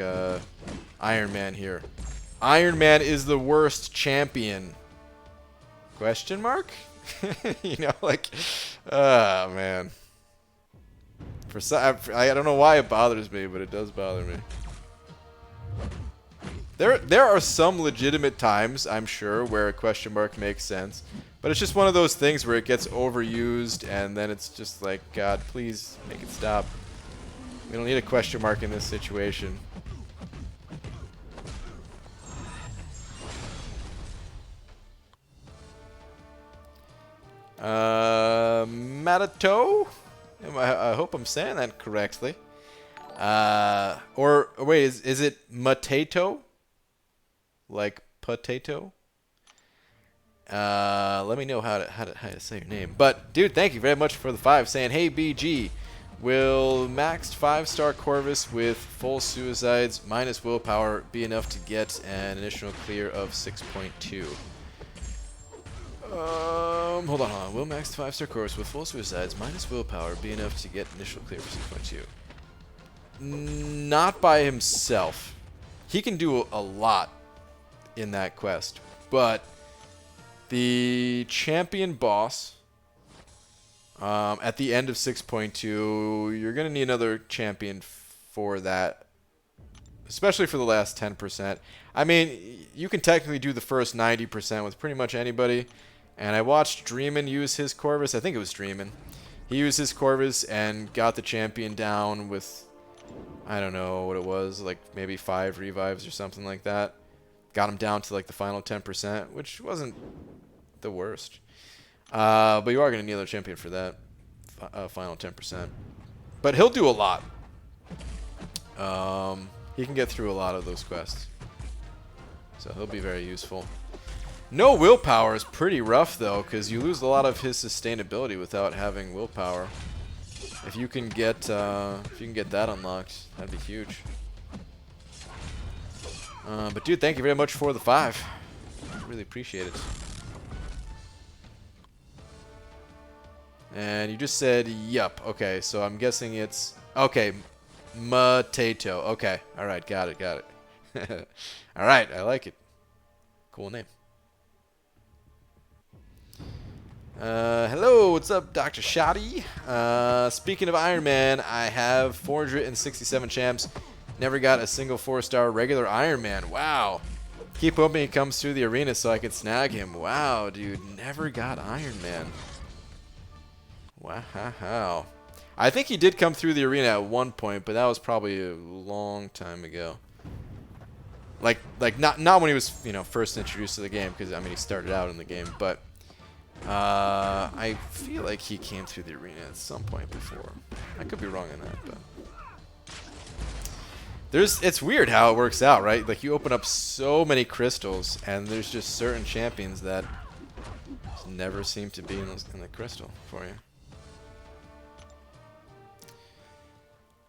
Iron Man here. Iron Man is the worst champion. Question mark? You know, like, oh man. I don't know why it bothers me, but it does bother me. There are some legitimate times, I'm sure, where a question mark makes sense. But it's just one of those things where it gets overused, and then it's just like, God, please make it stop. We don't need a question mark in this situation. Matato? I hope I'm saying that correctly. Or wait, is it Matato? Like potato? Let me know how to say your name. But dude, thank you very much for the 5 saying, "Hey BG, will maxed 5-star Corvus with full suicides minus willpower be enough to get an initial clear of 6.2?" Hold on. Will maxed 5-star Corvus with full suicides minus willpower be enough to get initial clear for 6.2? Not by himself. He can do a lot in that quest, but the champion boss at the end of 6.2, you're going to need another champion for that, especially for the last 10%. I mean, you can technically do the first 90% with pretty much anybody, and I watched Dreamin use his Corvus. I think it was Dreamin. He used his Corvus and got the champion down with, I don't know what it was, like maybe 5 revives or something like that. Got him down to like the final 10%, which wasn't the worst. But you are going to need another champion for that final 10%. But he'll do a lot. He can get through a lot of those quests. So he'll be very useful. No willpower is pretty rough, though, because you lose a lot of his sustainability without having willpower. If you can get that unlocked, that'd be huge. But dude, thank you very much for the 5. Really appreciate it. And you just said, yup. Okay, so I'm guessing it's... Okay, Matato. Okay, alright, got it. Alright, I like it. Cool name. Hello, what's up, Dr. Shoddy? Speaking of Iron Man, I have 467 champs. Never got a single 4-star regular Iron Man. Wow. Keep hoping he comes through the arena so I can snag him. Wow, dude. Never got Iron Man. Wow. I think he did come through the arena at one point, but that was probably a long time ago. Like not when he was, you know, first introduced to the game, because I mean he started out in the game, but I feel like he came through the arena at some point before. I could be wrong on that, but it's weird how it works out, right? Like you open up so many crystals, and there's just certain champions that just never seem to be in the crystal for you.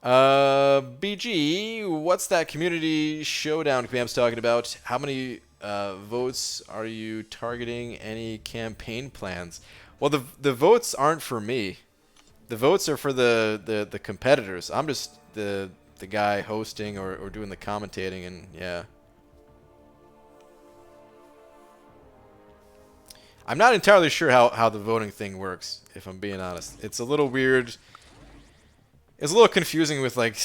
BG, what's that community showdown Cam's talking about? How many votes are you targeting? Any campaign plans? Well, the votes aren't for me. The votes are for the competitors. I'm just the guy hosting or doing the commentating, and yeah. I'm not entirely sure how the voting thing works, if I'm being honest. It's a little weird. It's a little confusing with, like,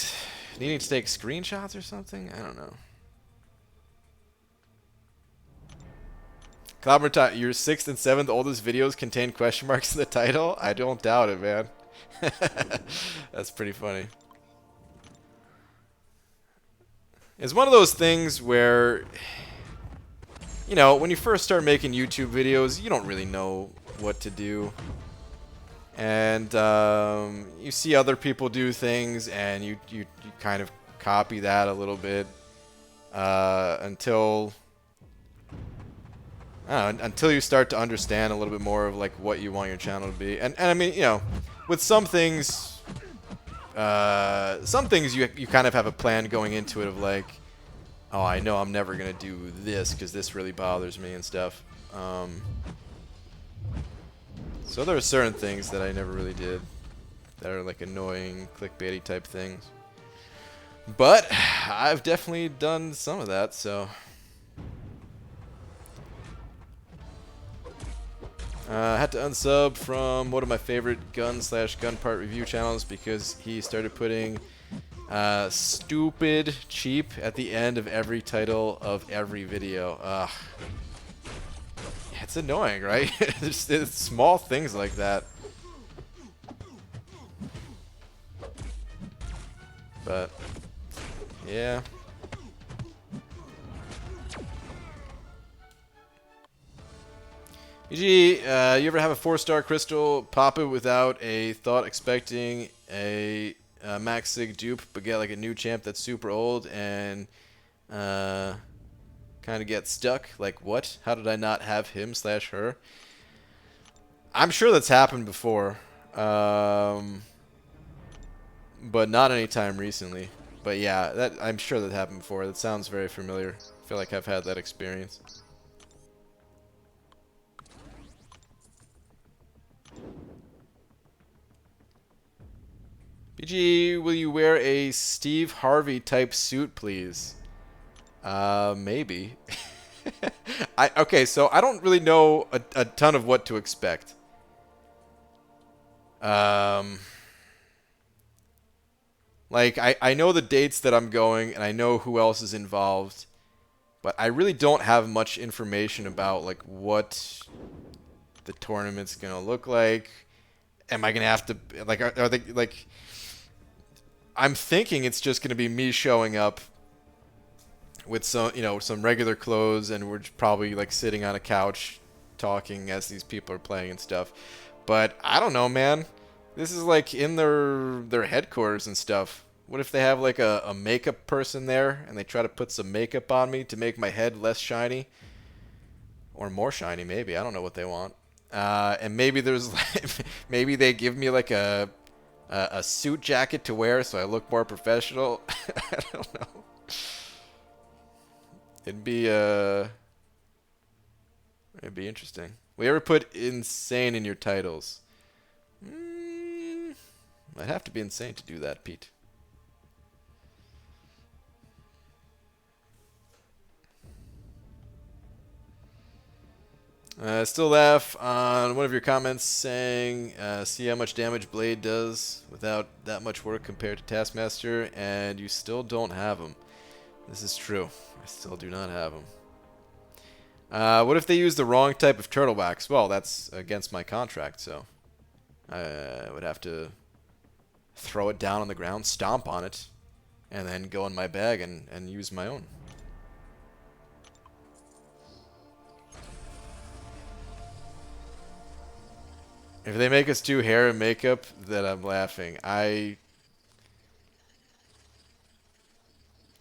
needing to take screenshots or something. I don't know. Clobber, your 6th and 7th oldest videos contain question marks in the title? I don't doubt it, man. That's pretty funny. It's one of those things where, you know, when you first start making YouTube videos, you don't really know what to do. And you see other people do things, and you kind of copy that a little bit until you start to understand a little bit more of like what you want your channel to be. And I mean, you know, with some things you kind of have a plan going into it of like, oh, I know I'm never gonna do this because this really bothers me and stuff. So there are certain things that I never really did. that are like annoying clickbaity type things. But I've definitely done some of that, so. I had to unsub from one of my favorite gun/gun part review channels because he started putting stupid cheap at the end of every title of every video. It's annoying, right? It's small things like that. But yeah. EG, you ever have a 4-star crystal, pop it without a thought, expecting a max sig dupe, but get like a new champ that's super old and kind of get stuck? Like, what? How did I not have him/her? I'm sure that's happened before, but not anytime recently. But yeah, I'm sure that happened before. That sounds very familiar. I feel like I've had that experience. BG, will you wear a Steve Harvey type suit, please? Maybe. Okay, so I don't really know a ton of what to expect. Like, I know the dates that I'm going, and I know who else is involved, but I really don't have much information about, like, what the tournament's gonna look like. Am I gonna have to, like, are they, like... I'm thinking it's just going to be me showing up with some, some regular clothes, and we're probably like sitting on a couch talking as these people are playing and stuff. But I don't know, man. This is like in their headquarters and stuff. What if they have like a makeup person there and they try to put some makeup on me to make my head less shiny? Or more shiny, maybe. I don't know what they want. And maybe there's maybe they give me like a suit jacket to wear so I look more professional. I don't know. It'd be interesting. Will you ever put insane in your titles? I'd have to be insane to do that, Pete. Still laugh on one of your comments saying, see how much damage Blade does without that much work compared to Taskmaster, and you still don't have him. This is true. I still do not have him. What if they use the wrong type of turtle wax? Well, that's against my contract, so I would have to throw it down on the ground, stomp on it, and then go in my bag and use my own. If they make us do hair and makeup, then I'm laughing. I'm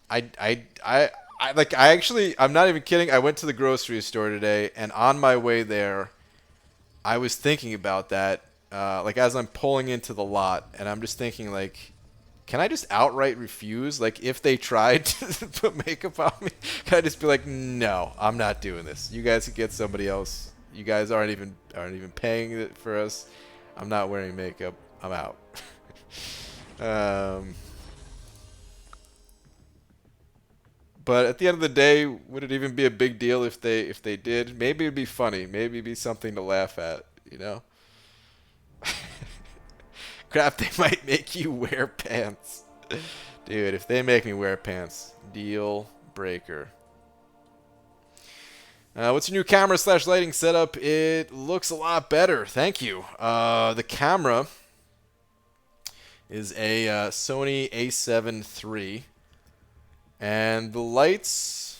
not even kidding. I went to the grocery store today, and on my way there, I was thinking about that, like as I'm pulling into the lot, and I'm just thinking, like, can I just outright refuse? Like, if they tried to put makeup on me, can I just be like, no, I'm not doing this. You guys can get somebody else. You guys aren't even paying it for us. I'm not wearing makeup. I'm out. But at the end of the day, would it even be a big deal if they did? Maybe it'd be funny. Maybe it'd be something to laugh at, you know? Crap, they might make you wear pants. Dude, if they make me wear pants, deal breaker. What's your new camera/lighting setup? It looks a lot better. Thank you. The camera is a Sony A7 III. And the lights,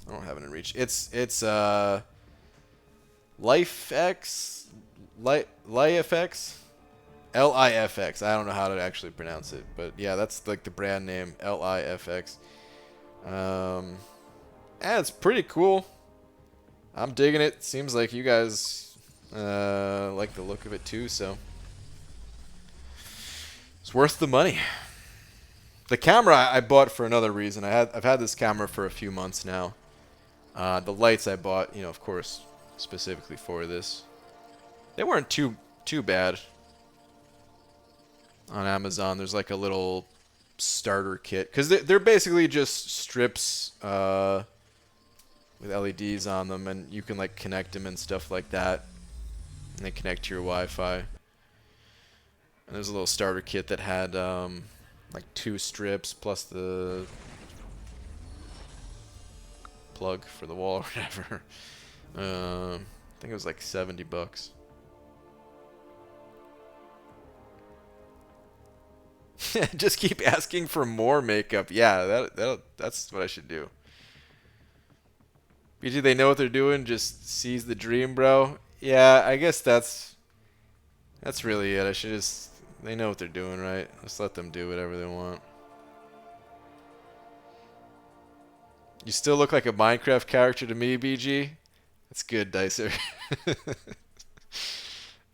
I don't have it in reach. It's LifeX, LIFX. I don't know how to actually pronounce it, but yeah, that's like the brand name, LIFX. Yeah, it's pretty cool. I'm digging it. Seems like you guys like the look of it too, so it's worth the money. The camera I bought for another reason. I've had this camera for a few months now. The lights I bought, of course, specifically for this. They weren't too bad. on Amazon. There's like a little starter kit because they're basically just strips with LEDs on them, and you can like connect them and stuff like that, and they connect to your Wi-Fi. And there's a little starter kit that had like 2 strips plus the plug for the wall or whatever. I think it was like $70. Just keep asking for more makeup. Yeah, that's what I should do. BG, they know what they're doing. Just seize the dream, bro. Yeah, I guess that's really it. I should just. They know what they're doing, right? Just let them do whatever they want. You still look like a Minecraft character to me, BG. That's good, Dicer.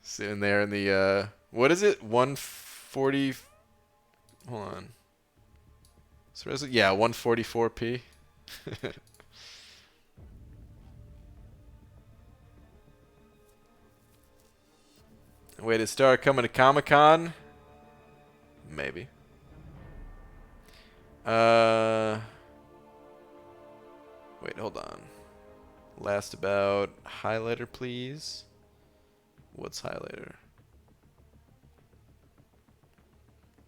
Sitting there in the what is it? 140. Hold on. So yeah, 144p. Way to start coming to Comic-Con? Maybe. Wait, hold on. Last about highlighter, please. What's highlighter?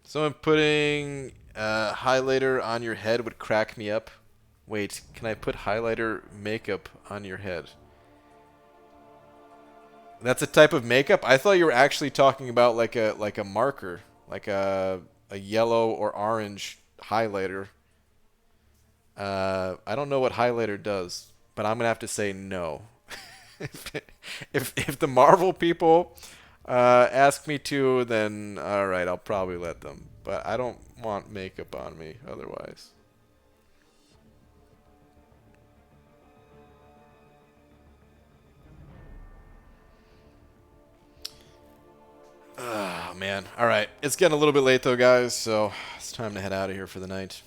Someone putting highlighter on your head would crack me up. Wait, can I put highlighter makeup on your head? That's a type of makeup? I thought you were actually talking about like a marker, like a yellow or orange highlighter. I don't know what highlighter does, but I'm gonna have to say no. if the Marvel people ask me to, then all right, I'll probably let them. But I don't want makeup on me otherwise. Oh, man. All right. It's getting a little bit late, though, guys, so it's time to head out of here for the night.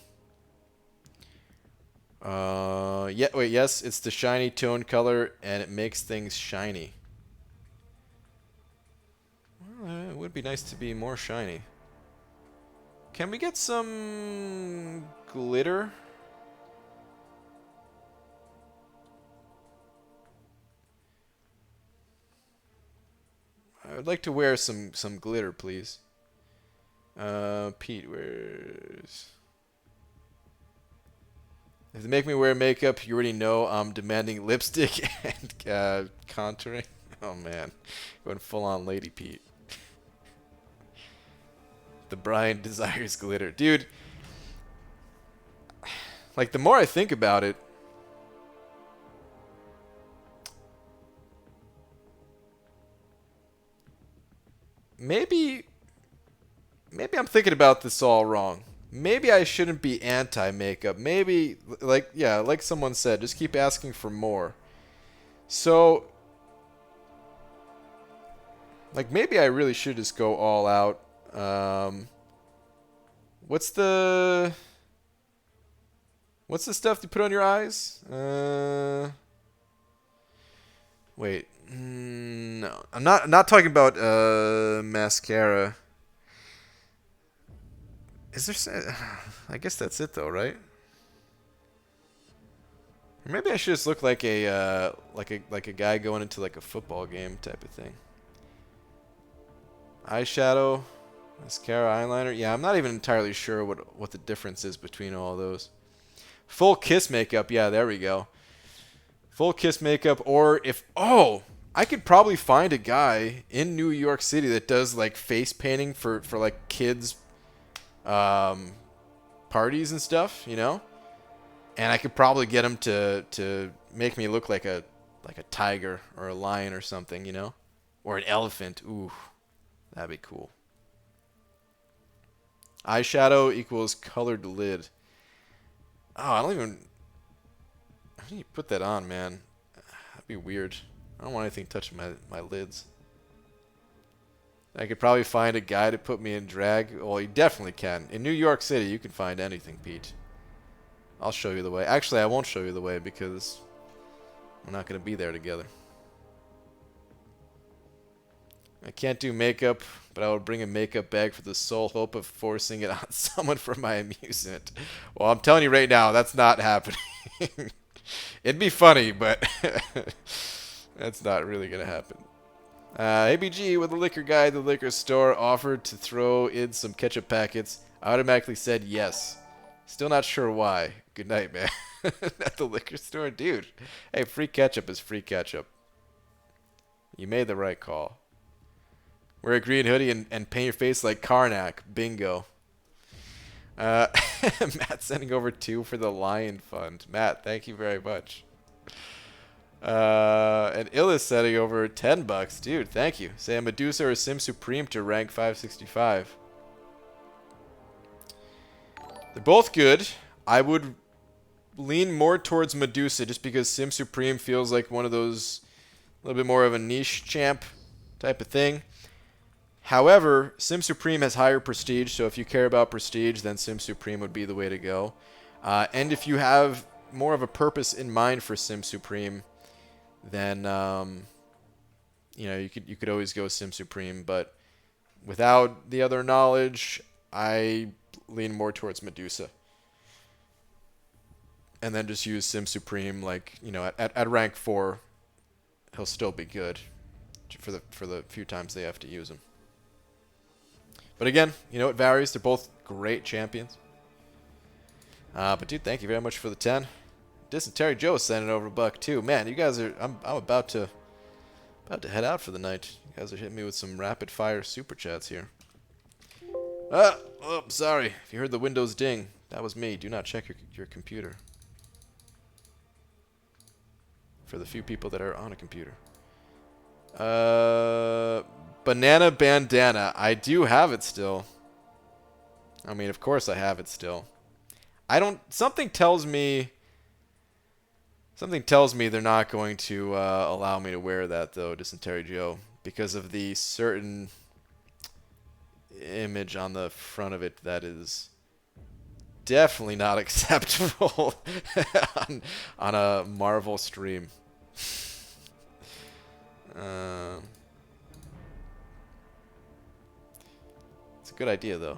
Yeah, wait, yes, it's the shiny tone color, and it makes things shiny. Well, it would be nice to be more shiny. Can we get some glitter? I would like to wear some glitter, please. Pete, where's... If they make me wear makeup, you already know I'm demanding lipstick and contouring. Oh, man. Going full-on Lady Pete. The Brian desires glitter. Dude, like, the more I think about it, maybe I'm thinking about this all wrong. Maybe I shouldn't be anti-makeup. Maybe, like, yeah, like someone said, just keep asking for more. So, like, maybe I really should just go all out. What's the stuff you put on your eyes? Wait. No. I'm not talking about mascara. Is there... I guess that's it, though, right? Or maybe I should just look like a guy going into like a football game type of thing. Eyeshadow, mascara, eyeliner. Yeah, I'm not even entirely sure what the difference is between all those. Full kiss makeup. Yeah, there we go. Full kiss makeup, or if... Oh! I could probably find a guy in New York City that does like face painting for like kids parties and stuff, you know? And I could probably get him to make me look like a tiger or a lion or something, you know? Or an elephant. Ooh. That'd be cool. Eyeshadow equals colored lid. Oh, I don't even... How do you put that on, man? That'd be weird. I don't want anything touching my lids. I could probably find a guy to put me in drag. Well, you definitely can. In New York City, you can find anything, Pete. I'll show you the way. Actually, I won't show you the way because we're not going to be there together. I can't do makeup, but I will bring a makeup bag for the sole hope of forcing it on someone for my amusement. Well, I'm telling you right now, that's not happening. It'd be funny, but that's not really going to happen. ABG with the liquor guy at the liquor store offered to throw in some ketchup packets. I automatically said yes. Still not sure why. Good night, man. At the liquor store? Dude. Hey, free ketchup is free ketchup. You made the right call. Wear a green hoodie and paint your face like Karnak. Bingo. Matt sending over 2 for the Lion Fund. Matt, thank you very much. And Illis setting over $10. Dude, thank you. Say a Medusa or Sim Supreme to rank 565. They're both good. I would lean more towards Medusa just because Sim Supreme feels like one of those, a little bit more of a niche champ type of thing. However, Sim Supreme has higher prestige, so if you care about prestige, then Sim Supreme would be the way to go. And if you have more of a purpose in mind for Sim Supreme, then you could always go Sim Supreme. But without the other knowledge, I lean more towards Medusa. And then just use Sim Supreme, like, at rank 4, he'll still be good for the few times they have to use him. But again, it varies. They're both great champions. But dude, thank you very much for the 10. Dysentery Joe sending over $1 too. Man, you guys are. I'm about to head out for the night. You guys are hitting me with some rapid fire super chats here. Oh, sorry. If you heard the Windows ding, that was me. Do not check your computer. For the few people that are on a computer. Banana Bandana. I do have it still. I mean, of course I have it still. Something tells me they're not going to allow me to wear that, though, Dysentery Joe, because of the certain image on the front of it that is definitely not acceptable on a Marvel stream. It's a good idea, though.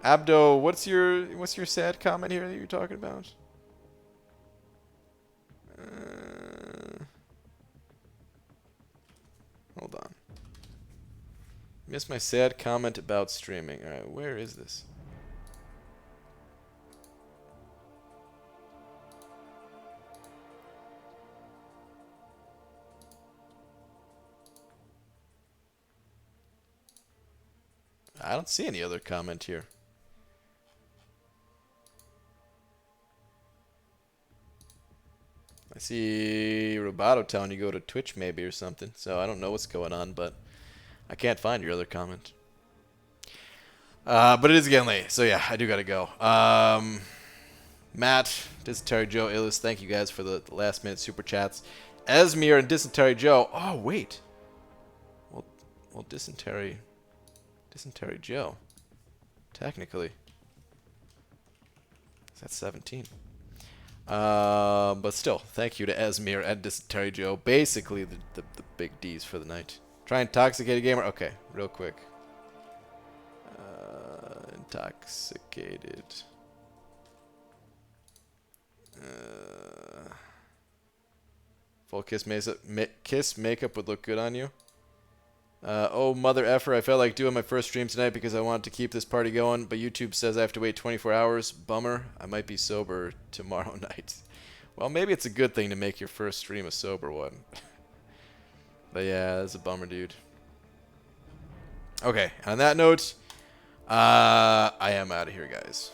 Abdo, what's your sad comment here that you're talking about? Hold on. Missed my sad comment about streaming. Alright, where is this? I don't see any other comment here. I see Roboto telling you go to Twitch maybe or something, so I don't know what's going on, but I can't find your other comment. But it is getting late, so yeah, I do gotta go. Matt, Dysentery Joe, Illis, thank you guys for the last minute super chats. Esmir and Dysentery Joe. Oh, wait. Well, Dysentery Joe. Technically. That's 17. But still, thank you to Esmir and Dysentery Joe. Basically, the big D's for the night. Try Intoxicated Gamer. Okay, real quick. Intoxicated. Full kiss makeup would look good on you. Oh, mother effer, I felt like doing my first stream tonight because I wanted to keep this party going, but YouTube says I have to wait 24 hours. Bummer. I might be sober tomorrow night. Well, maybe it's a good thing to make your first stream a sober one. But yeah, that's a bummer, dude. Okay, on that note, I am out of here, guys.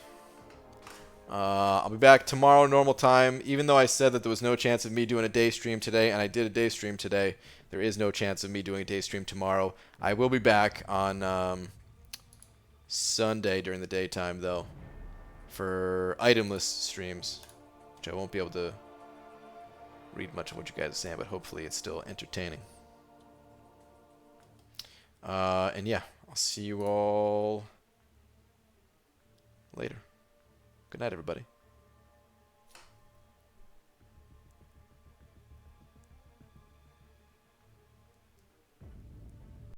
I'll be back tomorrow normal time. Even though I said that there was no chance of me doing a day stream today, and I did a day stream today, there is no chance of me doing a day stream tomorrow. I will be back on Sunday during the daytime, though, for itemless streams, which I won't be able to read much of what you guys are saying, but hopefully it's still entertaining. And yeah, I'll see you all later. Good night, everybody.